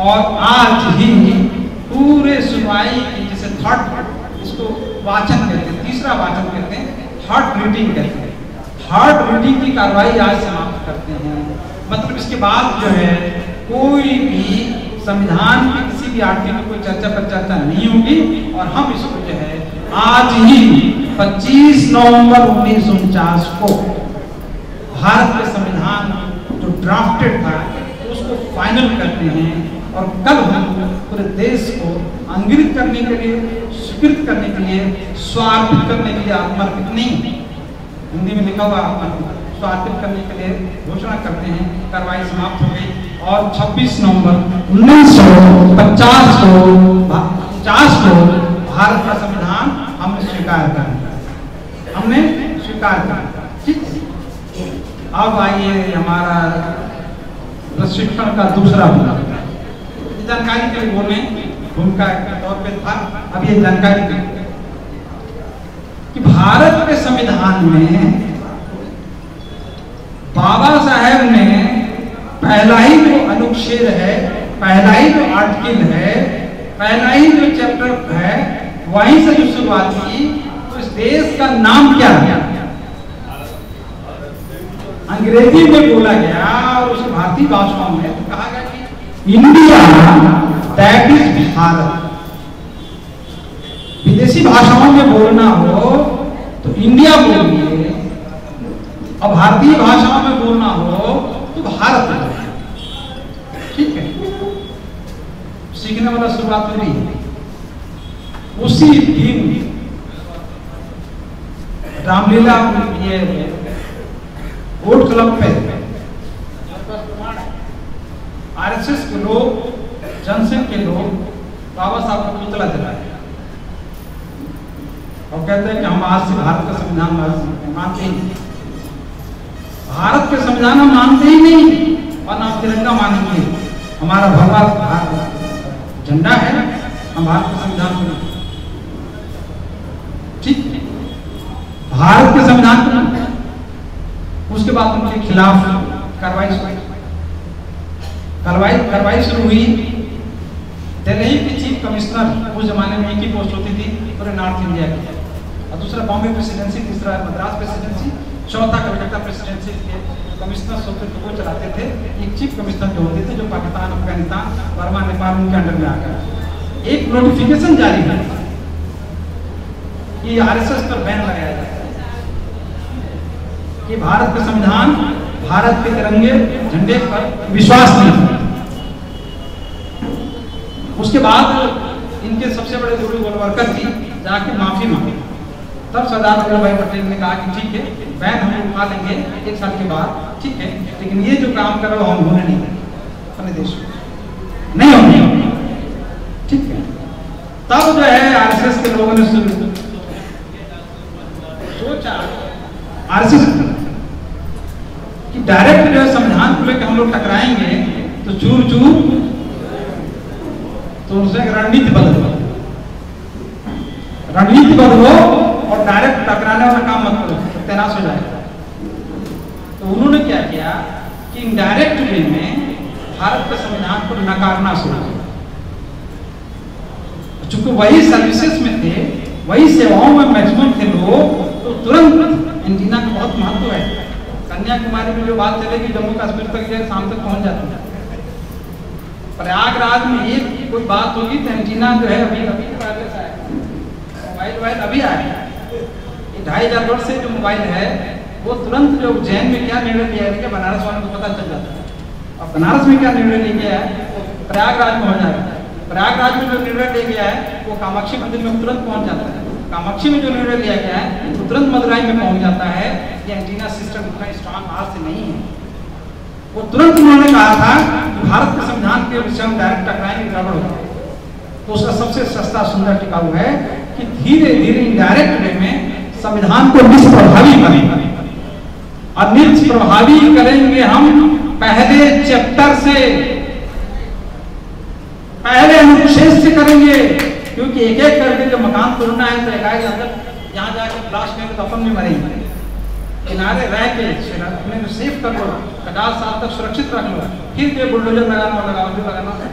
और आज ही पूरे सुनवाई की, जैसे थर्ड, इसको वाचन कहते हैं, तीसरा वाचन कहते हैं, थर्ड रीडिंग कहते हैं, थर्ड रीडिंग की कार्रवाई आज समाप्त करते हैं। मतलब इसके बाद जो है कोई भी संविधान के किसी भी आर्टिकल की कोई चर्चा पर चर्चा नहीं होगी, और हम इसको जो है आज ही 25 नवंबर 1949 को भारत के संविधान जो ड्राफ्टेड था उसको फाइनल करते हैं, और कल हम पूरे देश को अंगित करने के लिए, स्वीकृत करने के लिए, स्वार्पित करने के लिए, आत्मर्पित नहीं, हिंदी में लिखा हुआ आत्मर्पित, स्वार्पित करने के लिए घोषणा करते हैं। कार्रवाई समाप्त हो गई, और 26 नवंबर 1950 को भारत का संविधान हमने स्वीकार कर लिया, हमने स्वीकार कर लिया। ठीक, अब आइए हमारा प्रशिक्षण का दूसरा भाग। जानकारी के लिए बोलने भूमिका के तौर पे था, अब ये जानकारी कि भारत के संविधान में बाबा साहेब ने पहला ही जो अनुच्छेद है, पहला ही जो आर्टिकल है, पहला ही जो चैप्टर है, वहीं से जो शुरुआत की, तो इस देश का नाम क्या है अंग्रेजी में बोला गया, और उस भारतीय भाषाओं में तो कहा गया कि इंडिया, दैट इज भारत। विदेशी भाषाओं में बोलना हो तो इंडिया बोलिए, और भारतीय भाषाओं में बोलना हो तो भारत बोलिए। ठीक है, सीखने वाला शुरुआत हो रही है। उसी दिन रामलीला ये वोट क्लब पे RSS के लोग, जनसंघ के लोग बाबा साहब का पुतला जलाए और कहते हैं कि हम आज से भारत का संविधान मानते ही नहीं, भारत के संविधान हम मानते ही नहीं, और ना तिरंगा मानेंगे। हमारा भगवा झंडा है, हम भारत के संविधान को ठीक, भारत के संविधान को। उसके बाद उनके खिलाफ कार्रवाई शुरू हुई। दिल्ली की चीफ कमिश्नर, उस जमाने में एक ही पोस्ट होती थी पूरे नॉर्थ इंडिया की, और दूसरा बॉम्बे प्रेसिडेंसी, तीसरा मद्रास प्रेसिडेंसी, चौथा कलकत्ता प्रेसिडेंसी के कमिश्नर होते थे, वो चलाते थे। एक चीफ कमिश्नर जो होते थे, जो पाकिस्तान, अफगानिस्तान, बर्मा, नेपाल उनके अंडर में आ गया। एक नोटिफिकेशन जारी है कि आरएसएस पर बैन लगाया जाए कि भारत का संविधान, भारत के तिरंगे झंडे पर विश्वास नहीं। उसके बाद इनके सबसे बड़े जो वर्कर थी जाके माफी मांगी। तब सरदार वल्लभ भाई पटेल ने कहा कि ठीक है, बैन हम उठा लेंगे 1 साल के बाद, ठीक है, लेकिन ये जो काम कर रहे हो हम होने नहीं देंगे अपने देश में, नहीं होने, ठीक है। तब जो है आरएसएस के लोगों ने सोचा, आरएसएस कि डायरेक्ट जो है संविधान को लेकर हम लोग टकराएंगे तो चूर चूर, तो उनसे रणनीति बदलो और डायरेक्ट टकराने वाला काम मत करो, तैनात हो जाएगा। तो उन्होंने क्या किया कि इनडायरेक्ट वे में भारत के संविधान को नकारना शुरू किया। चूंकि वही सर्विसेज में थे, वही सेवाओं में मैक्सिमम थे लोग, तो तुरंत एंटीना का बहुत महत्व है। कन्याकुमारी में जो बात चलेगी जम्मू कश्मीर तक जो शाम तक पहुंच जाती है। प्रयागराज में एक कोई बात होगी तो एंटीना जो है अभी मोबाइल अभी आया। 2500 वर्ष से जो मोबाइल है वो तुरंत जो उज्जैन में क्या निर्णय लिया है, बनारस वालों को पता चल जाता है, और बनारस में क्या निर्णय लिया गया है वो प्रयागराज में हो जाएगा। प्रयागराज में जो निर्णय लिया गया है वो कामाक्षी मंदिर में तुरंत पहुंच जाता है। कामाक्षी में जो निर्णय लिया गया है वो तुरंत मदुराई में पहुंच जाता है। ये एंटीना सिस्टम उतना स्ट्रॉन्ग आज से नहीं है। वो तुरंत उन्होंने कहा था कि भारत के संविधान के विषय में डायरेक्ट टकराएंगे गड़बड़ होगा। तो उसका सबसे सस्ता सुंदर टिकाऊ है कि धीरे धीरे इनडायरेक्ट वे में संविधान को निष्प्रभावी करेंगे, और निष्प्रभावी करेंगे हम पहले चैप्टर से, पहले अनुच्छेद से करेंगे। क्योंकि एक एक करके जो मकान तोड़ना है तो एक अंदर यहाँ जाकर ब्लास्ट करेंगे तो अपन में मरेंगे। किनारे रह के अपने को सेफ कर लो, 50 साल तक सुरक्षित रख लो, फिर जो बुलडोजर लगाना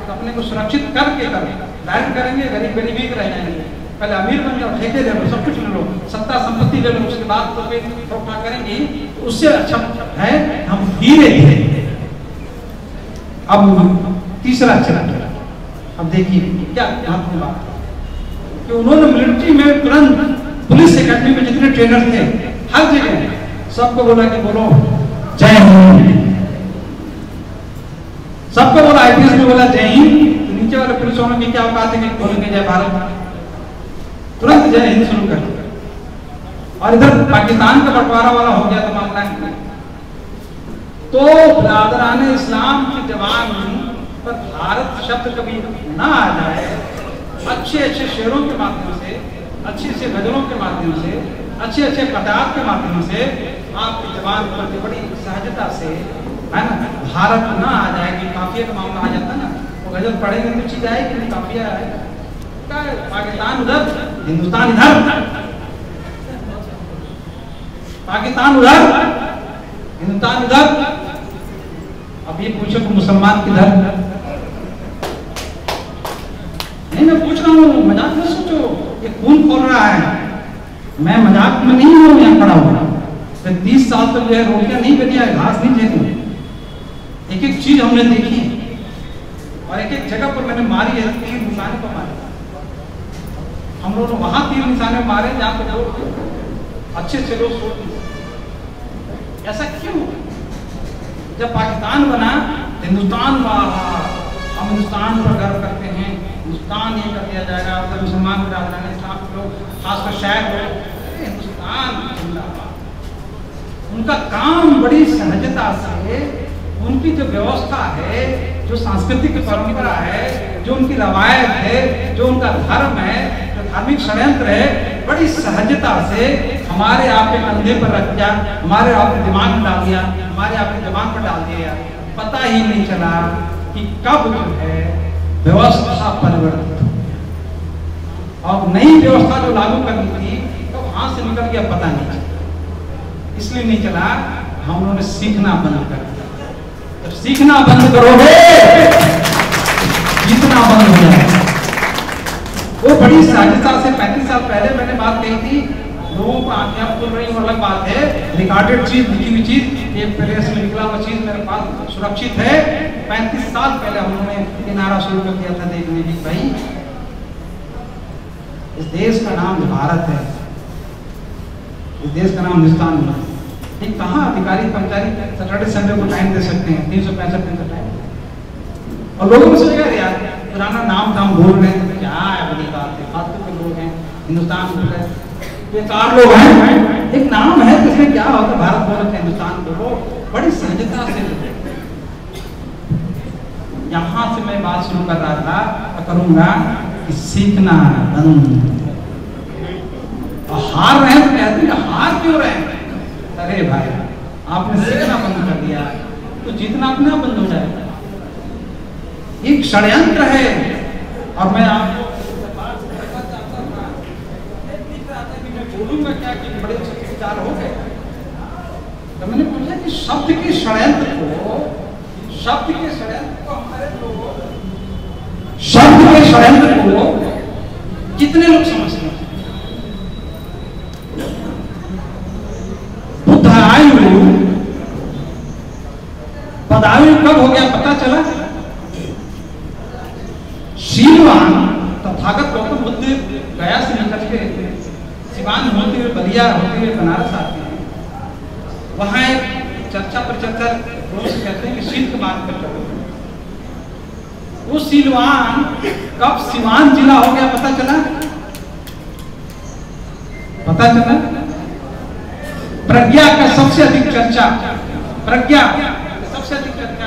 तो अपने को सुरक्षित करके करें। डायरेक्ट करेंगे गरीब गरीबी रह जाएंगे। पहले अमीर बन जाओ, ठेके ले लो, सब कुछ ले लो, सत्ता संपत्ति ले लो, उसके बाद तो फिर ठोक करेंगे। तो उससे अच्छा है हम धीरे धीरे। अब तीसरा चरण, अब देखिए क्या महत्वपूर्ण बात है कि उन्होंने मिलिट्री में तुरंत पुलिस एकेडमी में जितने ट्रेनर थे हर जगह सबको बोला कि बोलो जय हिंद। सबको बोला, आईपीएस में बोला जय हिंद, तो नीचे वाले पुलिस वालों की क्या औकात है कि बोलेंगे जय भारत, तुरंत जय हिंद शुरू कर दिया। और इधर पाकिस्तान का बंटवारा वाला हो गया तो मामला है। तो बिरादराने इस्लाम की जवान पर भारत शब्द कभी ना आ जाए, अच्छे अच्छे शेरों के माध्यम से, अच्छे अच्छे गजलों के माध्यम से, अच्छे अच्छे कतार के माध्यम से आपकी जवान पर बड़ी सहजता से, है ना, भारत ना आ जाएगी, काफिया का मामला आ जाता ना, वो गजल पढ़ेंगे तो चीज आएगी नहीं, काफिया आएगा। पाकिस्तान उधर, हिंदुस्तान इधर, पाकिस्तान उधर, हिंदुस्तान इधर। अब ये पूछो कि मुसलमान किधर? नहीं, मैं पूछ रहा हूँ, मजाक मत सोचो, ये खून खोल रहा है। मैं मजाक में नहीं हूँ यहाँ खड़ा हुआ। 30 साल तक जो है रोटियां नहीं बनी है, घास नहीं झेली, एक एक चीज हमने देखी और एक एक जगह पर मैंने मारी है, तीर निशाने पर मारे। हम लोग वहां तीर निशाने मारे जहाँ पर लोग अच्छे से लोग सोच। ऐसा क्यों? जब पाकिस्तान बना, हिंदुस्तान हम हिंदुस्तान पर गर्व करते हैं, हिंदुस्तान ये कर दिया जाएगा, मतलब मुसलमान बिरादरान इस्लाम के लोग, खासकर शायद लोग, हिंदुस्तान जिंदाबाद। उनका काम बड़ी सहजता से, उनकी जो व्यवस्था है, जो सांस्कृतिक परंपरा है, जो उनकी रवायत है, जो उनका धर्म है, जो धार्मिक षड्यंत्र है, बड़ी सहजता से हमारे आपके कंधे पर रख दिया, हमारे आपके दिमाग में डाल दिया, हमारे आपके जबान पर डाल दिया, पता ही नहीं चला कि कब जो है व्यवस्था परिवर्तित हो और नई व्यवस्था जो लागू करनी थी तो हाथ से निकल गया, पता नहीं चला। इसलिए नहीं चला, हम लोगों ने सीखना बंद कर दिया। जब सीखना बंद करोगे जीतना बंद हो जाएगा। वो बड़ी सहजता से 35 साल पहले मैंने बात कही थी, लोगों को आंखें खुल रही वो अलग बात है, रिकॉर्डेड चीज, लिखी हुई चीज, एक प्रेस में निकला हुआ चीज मेरे पास सुरक्षित है। 35 साल पहले हम लोगों ने ये नारा शुरू कर दिया था देखने की, भाई इस देश का नाम भारत है, इस देश का नाम हिंदुस्तान नहीं। ये कहाँ अधिकारी कर्मचारी सैटरडे संडे को टाइम दे सकते हैं, 365 दिन का टाइम। और लोगों को सोचेगा यार पुराना नाम था हम भूल रहे हैं, क्या है बड़ी बात है, फालतू के लोग हैं, हिंदुस्तान भूल रहे, बेकार लोग हैं। एक नाम है तो इसमें क्या होता है, भारत बोलो हिंदुस्तान बोलो, बड़ी सहजता से। यहाँ से मैं बात शुरू कर रहा था, करूंगा कि सीखना बंद। और हार रहे हैं तो कहते हैं हार क्यों रहे हैं? अरे भाई आपने सीखना बंद कर दिया तो जीतना अपने आप बंद हो जाएगा। एक षड्यंत्र है। और मैं आपको बोलूंगा क्या कि बड़े विचार हो गए। तो मैंने पूछा कि शब्द के षड्यंत्र को हमारे लोग शब्द के षड्यंत्र को कितने लोग समझते हैं? बुद्धायु पदायु कब हो गया पता चला? शीलवान तथागत गौतम बुद्ध गया से निकल के सिवान होते हुए बलिया होते हुए बनारस आते हैं। वहां एक चर्चा पर चर्चा रोज कहते हैं कि शील के मार्ग पर चलो। वो शीलवान कब सिवान जिला हो गया पता चला? प्रज्ञा का सबसे अधिक चर्चा, प्रज्ञा सबसे अधिक चर्चा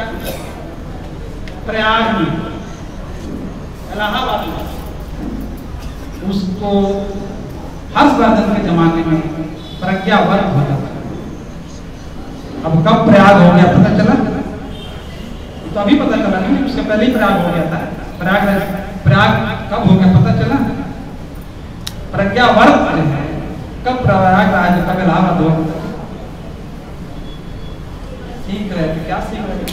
प्रयाग में, इलाहाबाद में। उसको हर्षवर्धन के जमाने में प्रज्ञा वर्ग होता था। अब कब प्रयाग हो गया पता चला? तो अभी पता चला नहीं, उसके पहले ही प्रयाग हो गया था। प्रयाग कब हो गया पता चला? प्रज्ञा वर्ग है कब प्रयागराज कब इलाहाबाद हो। सीख रहे थे क्या? सीख रहे थे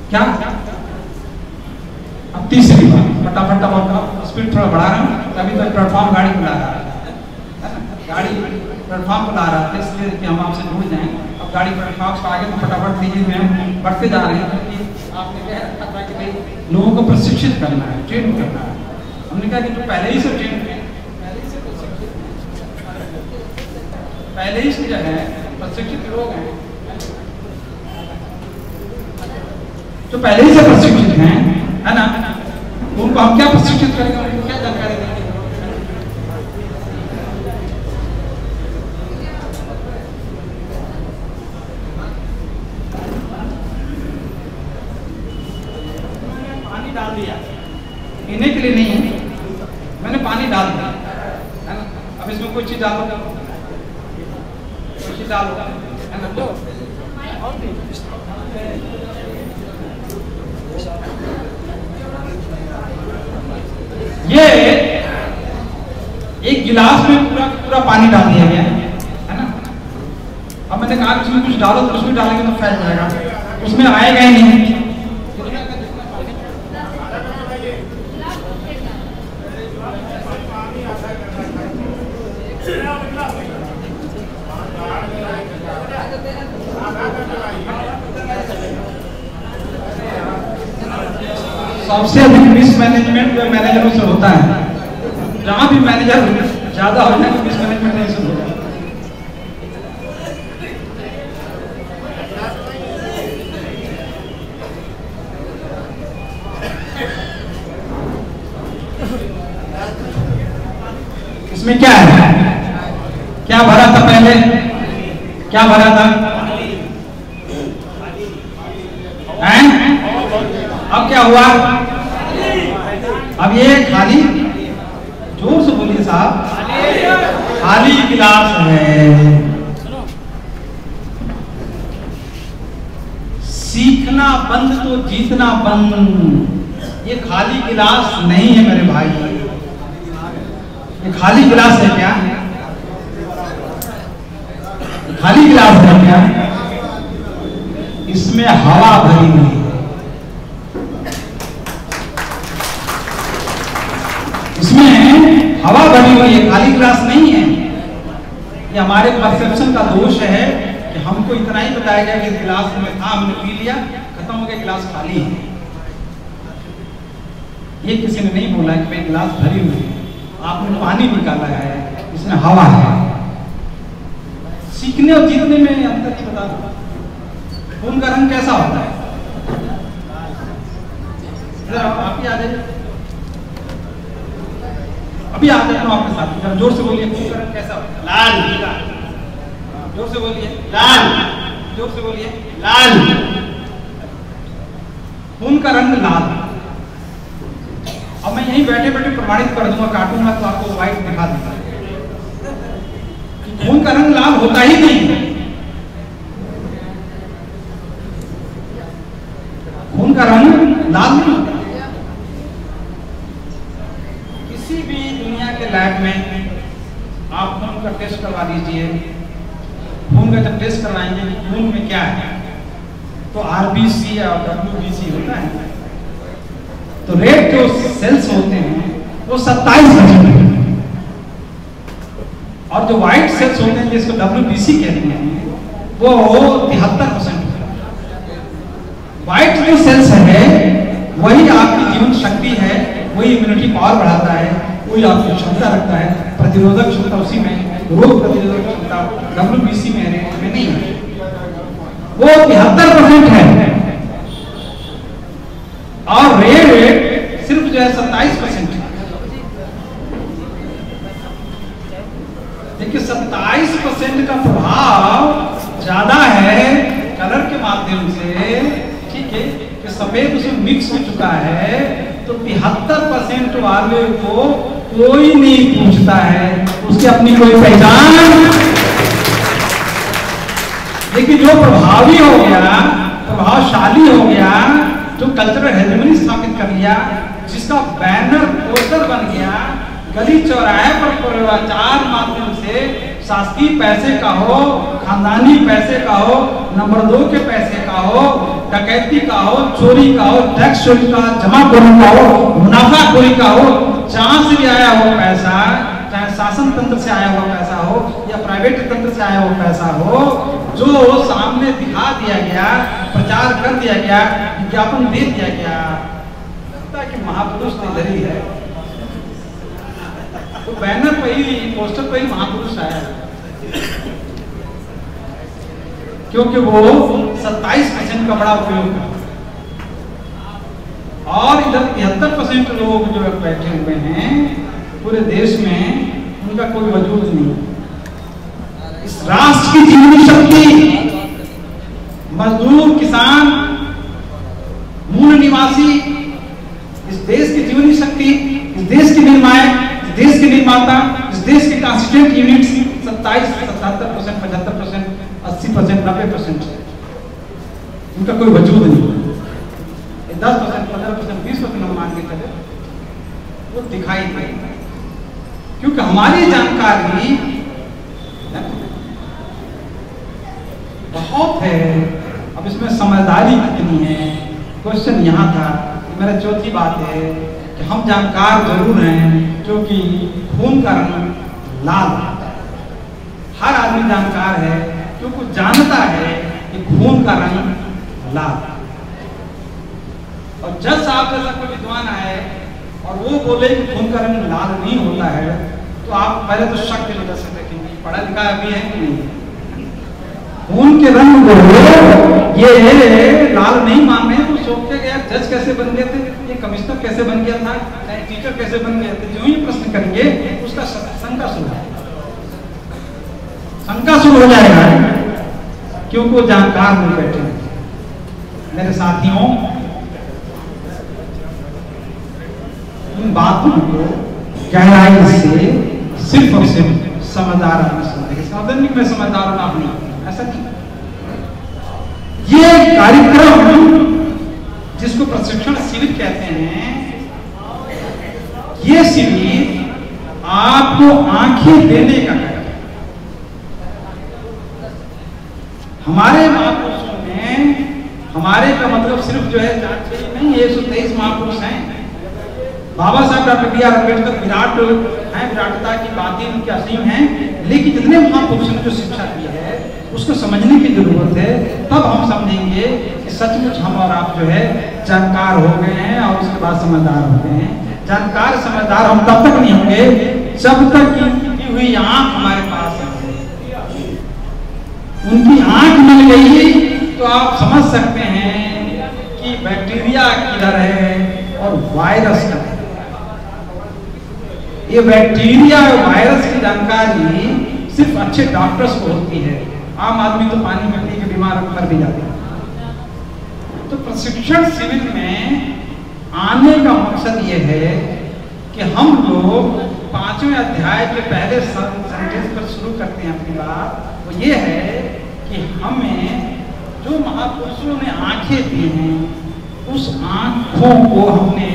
क्या? अब तीसरी बार फटाफट स्पीड थोड़ा बढ़ा रहा हूँ, तभी तो प्लेटफॉर्म गाड़ी को ला रहा है, गाड़ी प्लेटफॉर्म को ला रहा है, इसलिए कि हम आपसे जुड़ जाएं। अब गाड़ी प्लेटफॉर्म को आगे तो फटाफट तेजी में हम बढ़ते जा रहे हैं, क्योंकि आपने कह रखा था कि भाई लोगों को प्रशिक्षित करना है, ट्रेन करना है। हमने कहा कि तो पहले ही से ट्रेन, पहले ही से जो है प्रशिक्षित लोग हैं, तो पहले ही से प्रशिक्षित हैं, है ना? उनको हम क्या प्रशिक्षित करेंगे, उनको क्या जानकारी देंगे? पानी डाल दिया, पीने के लिए नहीं, मैंने पानी डाल दिया, है ना? अब इसमें कोई चीज डालो, कोई चीज डालो, है ना? तो ये एक गिलास में पूरा पानी डाल दिया गया है ना। अब मैंने कहा उसमें कुछ डालो, तो उसमें डालेंगे तो फैल जाएगा, उसमें आएगा ही नहीं। सबसे अधिक मिसमैनेजमेंट जो मैनेजरों से होता है, जहां भी मैनेजर ज्यादा हो जाए तो मिसमैनेजमेंट नहीं से होता है। इसमें क्या है? क्या भरा था पहले? क्या भरा था? अब क्या हुआ? अब ये खाली, जोर से बोलिए साहब, खाली गिलास है। बंद तो जीतना बंद। ये खाली गिलास नहीं है मेरे भाई, ये खाली गिलास है क्या? खाली गिलास है क्या? इसमें हवा भरी हुई है, इसमें हवा भरी हुई है, खाली गिलास नहीं है। ये हमारे परसेप्शन का दोष है कि हमको इतना ही बताया गया कि गिलास में था, हमने पी लिया, खत्म हो गया, गिलास खाली है। ये किसी ने नहीं बोला कि भाई गिलास भरी हुई है, आपने पानी निकाला है, इसमें हवा है। सीखने और जीतने में अंतर ही बता दो। खून का रंग कैसा होता है? आप ही आ जाइए, अभी आ जाए आपके साथ, जोर से बोलिए। खून का रंग कैसा होता है? लाल। जोर से बोलिए। लाल। जोर से बोलिए। लाल। खून का रंग लाल। अब मैं यहीं बैठे बैठे प्रमाणित कर दूंगा, काटूंगा तो आपको व्हाइट दिखा दूंगा। खून का रंग लाल होता ही नहीं है। खून का रंग लाल नहीं होता। किसी भी दुनिया के लैब में आप खून का टेस्ट करवा लीजिए, खून का जब टेस्ट करवाएंगे कि खून में क्या है, तो आरबीसी और डब्ल्यूबीसी होता है, तो रेड जो सेल्स होते हैं वो 27% है, और जो व्हाइट सेल्स होते हैं जिसको डब्ल्यूबीसी कहते हैं वो 73% है। व्हाइट जो सेल्स है वही आपकी जीवन शक्ति है, वही इम्यूनिटी पावर बढ़ाता है, वही आपकी क्षमता रखता है, प्रतिरोधक क्षमता उसी में, रोग प्रतिरोधक क्षमता डब्ल्यूबीसी में नहीं है, वो 73% है। और रेड सिर्फ जो है 27% है। देखिए 27% का प्रभाव ज्यादा है कलर के माध्यम से, ठीक है, कि सफेद उसमें मिक्स हो चुका है, तो 73% वाले को कोई नहीं पूछता है, उसकी अपनी कोई पहचान। लेकिन जो प्रभावी हो गया, प्रभावशाली हो गया, जो कल्चरल हेजेमनी स्थापित कर लिया, जिसका बैनर पोस्टर बन गया, गली चौराहे पर प्रचार माध्यम से, शासकीय पैसे का हो, खानदानी पैसे का हो, नंबर 2 के पैसे का हो, डकैती का हो, चोरी का हो, टैक्स चोरी का, जमाखोरी का हो, मुनाफाखोरी का हो, जहां से भी आया हुआ पैसा, चाहे शासन तंत्र से आया हुआ पैसा हो या प्राइवेट तंत्र से आया हुआ पैसा हो, जो सामने दिखा दिया गया, प्रचार कर दिया गया, विज्ञापन दे दिया गया, लगता है कि महापुरुष तो इधर ही है, तो बैनर पे ही, पोस्टर पे ही महापुरुष आया, क्योंकि वो 27% का बड़ा उपयोग है। और इधर 73% लोग जो बैठे हुए हैं पूरे देश में, उनका कोई वजूद नहीं। इस राष्ट्र की जीवनी शक्ति, मजदूर, किसान, मूल निवासी, इस देश की जीवनी शक्ति, इस देश के निर्माता, इस देश के निर्माता, इस देश के कॉन्स्टिट्यूएंट यूनिट्स 27, 77%, 75%, 80%, 90%, उनका कोई वजूद नहीं। 10%, 15%, 20% हम मान के चले, वो दिखाई देगा, क्योंकि हमारी जानकारी बहुत है। अब इसमें समझदारी कितनी है, क्वेश्चन यहाँ था। मेरा चौथी बात है कि हम जानकार जरूर हैं, क्योंकि खून का रंग लाल होता है। हर आदमी जानकार है क्योंकि जानता है कि खून का रंग लाल। और जज साहब जैसा कोई विद्वान आए और वो बोले कि खून का रंग लाल नहीं होता है, तो आप पहले तो शक की नजर से देखेंगे, पढ़ा लिखा अभी है कि नहीं। खून के रंग को ये लाल नहीं मान रहे, तो सोचते गए जज कैसे बन गए थे, ये कमिश्नर कैसे बन गया था, टीचर कैसे बन गए थे। जो ही प्रश्न करेंगे उसका शंका शुरू हो जाएगा, क्योंकि वो जानकार नहीं बैठे। मेरे साथियों, इन बातों को गहराई से सिर्फ और सिर्फ समझदार आदमी समझेगा। इसका मतलब नहीं मैं समझदार हूं, आप नहीं, ऐसा नहीं। ये कार्यक्रम जिसको प्रशिक्षण शिविर कहते हैं, ये शिविर आपको आंखें देने का कार्य। हमारे महापुरुषों में, हमारे का मतलब सिर्फ जो है 4 नहीं, 123 महापुरुष हैं। Baba Saheb doctor B R Ambedkar विराट हैं, विराटता की बातें उनकी असीम हैं, लेकिन जितने महापुरुषों ने जो शिक्षा दी है उसको समझने की जरूरत है। तब हम समझेंगे कि सचमुच हम और आप जो है जानकार हो गए हैं और उसके बाद समझदार हो गए हैं। जानकार समझदार हम तब तक नहीं होंगे जब तक की हुई आंख हमारे पास है। उनकी आंख मिल गई तो आप समझ सकते हैं कि बैक्टीरिया किधर है और वायरस किधर है। ये बैक्टीरिया और वायरस की जानकारी सिर्फ अच्छे डॉक्टर्स को होती है। आम आदमी तो पानी में पी के बीमार मर भी जाते हैं। तो प्रशिक्षण शिविर में आने का मकसद ये है कि हम लोग 5वें अध्याय के पहले सेंटेंस पर शुरू करते हैं अपनी बात। वो ये है कि हमें जो महापुरुषों ने आंखें दी हैं, उस आंखों को हमने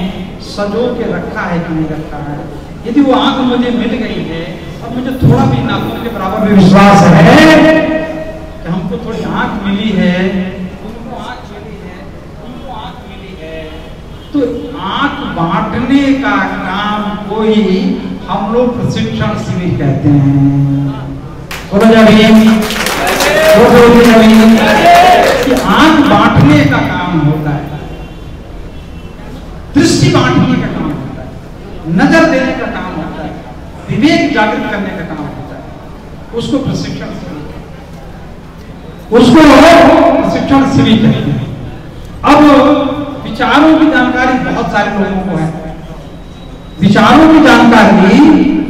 सजो के रखा है कि नहीं रखा है। यदि वो आंख मुझे मिल गई है और मुझे थोड़ा भी नाखून के बराबर भी विश्वास है कि हमको थोड़ी आंख मिली है, उनको आंख मिली है, उनको आंख मिली है, तो आंख बांटने का काम कोई हम लोग प्रशिक्षण शिविर कहते हैं। बोलो कि आंख बांटने का काम होता है, दृष्टि बांटने का काम होता है, नजर देने का काम होता है, विवेक जागृत करने का काम होता है। उसको प्रशिक्षण शिविर कहते हैं। अब विचारों की जानकारी बहुत सारे लोगों को है, विचारों की जानकारी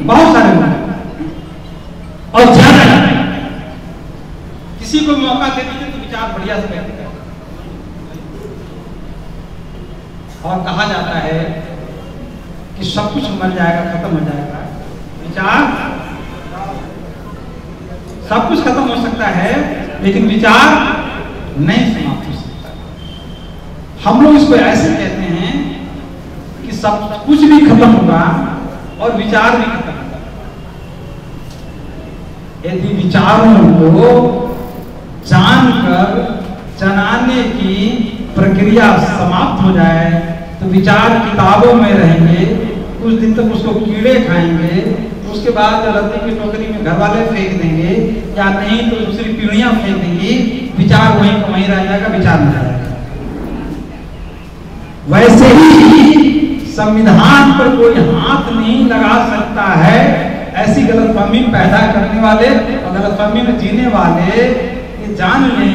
बहुत सारे लोगों को और ज्यादा किसी को मौका दे दीजिए तो विचार बढ़िया से व्यक्त करें। और कहा जाता है कि सब कुछ मर जाएगा, खत्म हो जाएगा, विचार सब कुछ खत्म हो सकता है लेकिन विचार नहीं समाप्त हो सकता। हम लोग इसको ऐसे कहते हैं कि सब कुछ भी खत्म होगा और विचार भी खत्म होगा। यदि विचारों को जानकर जनाने की प्रक्रिया समाप्त हो जाए तो विचार किताबों में रहेंगे, कुछ दिन तक उसको कीड़े खाएंगे, उसके बाद रद्दी की टोकरी में घर वाले फेंक देंगे या नहीं तो दूसरी पीढ़ियां फेंक देंगी, विचार वहीं का वहीं रह जाएगा, विचार नहीं जाएगा। वैसे ही संविधान पर कोई हाथ नहीं लगा सकता है। ऐसी गलतफहमी पैदा करने वाले और गलतफहमी में जीने वाले ये जान लें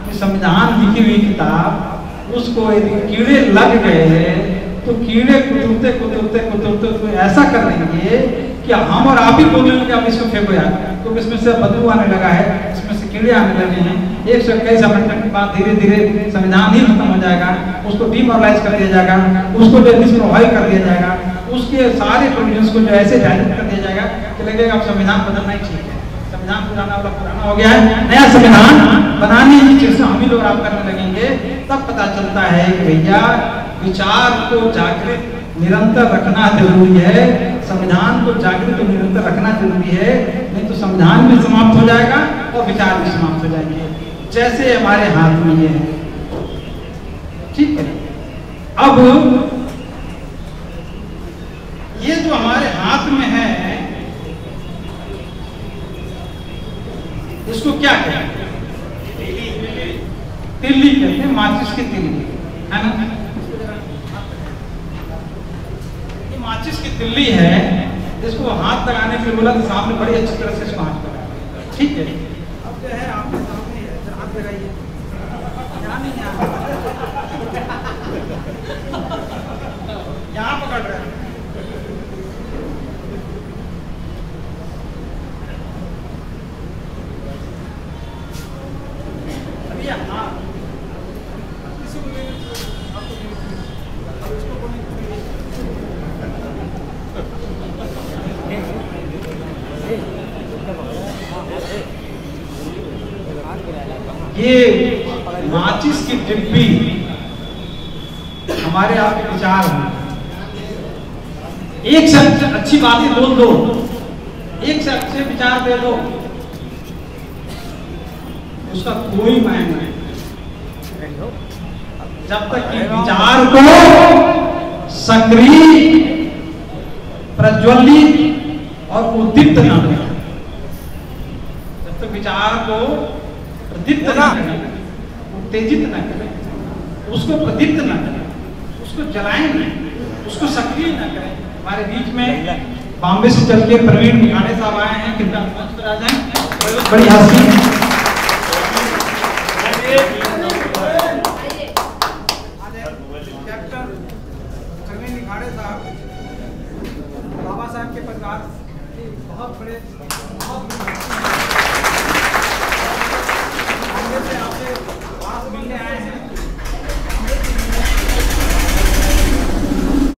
कि संविधान लिखी हुई किताब, उसको यदि कीड़े लग गए तो कीड़े कुतरते कुतरते कुतरते तो ऐसा कर देंगे कि हम और आप ही बोलेंगे कि अब इसको फेंको यार, क्योंकि इसमें से बदबू आने लगा है, इसमें से कीड़े आने लगे हैं। 121 अमेंडमेंट के बाद धीरे धीरे संविधान ही खत्म हो जाएगा, उसको डीमोरलाइज कर दिया जाएगा, उसको डिसप्रोवाइड कर दिया जाएगा, उसके सारे प्रोविजंस को जो ऐसे डायरेक्ट कर दिया जाएगा कि लगेगा अब संविधान बदलना ही ठीक है, संविधान पुराना वाला पुराना हो गया है, नया संविधान बनाने की चीज हम ही लोग आप करने लगेंगे। तब पता चलता है कि भैया विचार को जागृत निरंतर रखना जरूरी है, संविधान को जागृत निरंतर रखना जरूरी है, नहीं तो संविधान भी समाप्त हो जाएगा और विचार भी समाप्त हो जाएंगे, जैसे हमारे हाथ में ये है। ठीक है, अब ये जो हमारे हाथ में है इसको क्या कहते हैं? तिल्ली कहते हैं, माचिस की तिल्ली है ना। ये माचिस की तिल्ली है, इसको हाथ लगाने के लिए बोला तो सामने बड़ी अच्छी तरह से इसको हाथ लगाया। ठीक है, अब जो है आपके सामने है, हाथ लगाइए, यहाँ नहीं यहाँ पकड़ रहे हैं। ये माचिस की डिब्बी हमारे आपके विचार हैं। एक से अच्छी बातें बोल दो, एक से अच्छे विचार दे दो, उसका कोई मायने नहीं। जब तक कि विचार को सक्रिय, प्रज्वलित और उद्दीप्त न करें, जब तक विचार को प्रदीप्त न करें, उत्तेजित न करें, उसको प्रदीप्त न करें, उसको जलाएं नहीं, उसको सक्रिय न करें। हमारे बीच में बॉम्बे से चल के प्रवीण निखाड़े साहब आए हैं, कृपया मंच पर आ जाएं। बड़ी हंसी प्रवीण निखाड़े साहब बाबा साहब के परिवार बहुत बड़े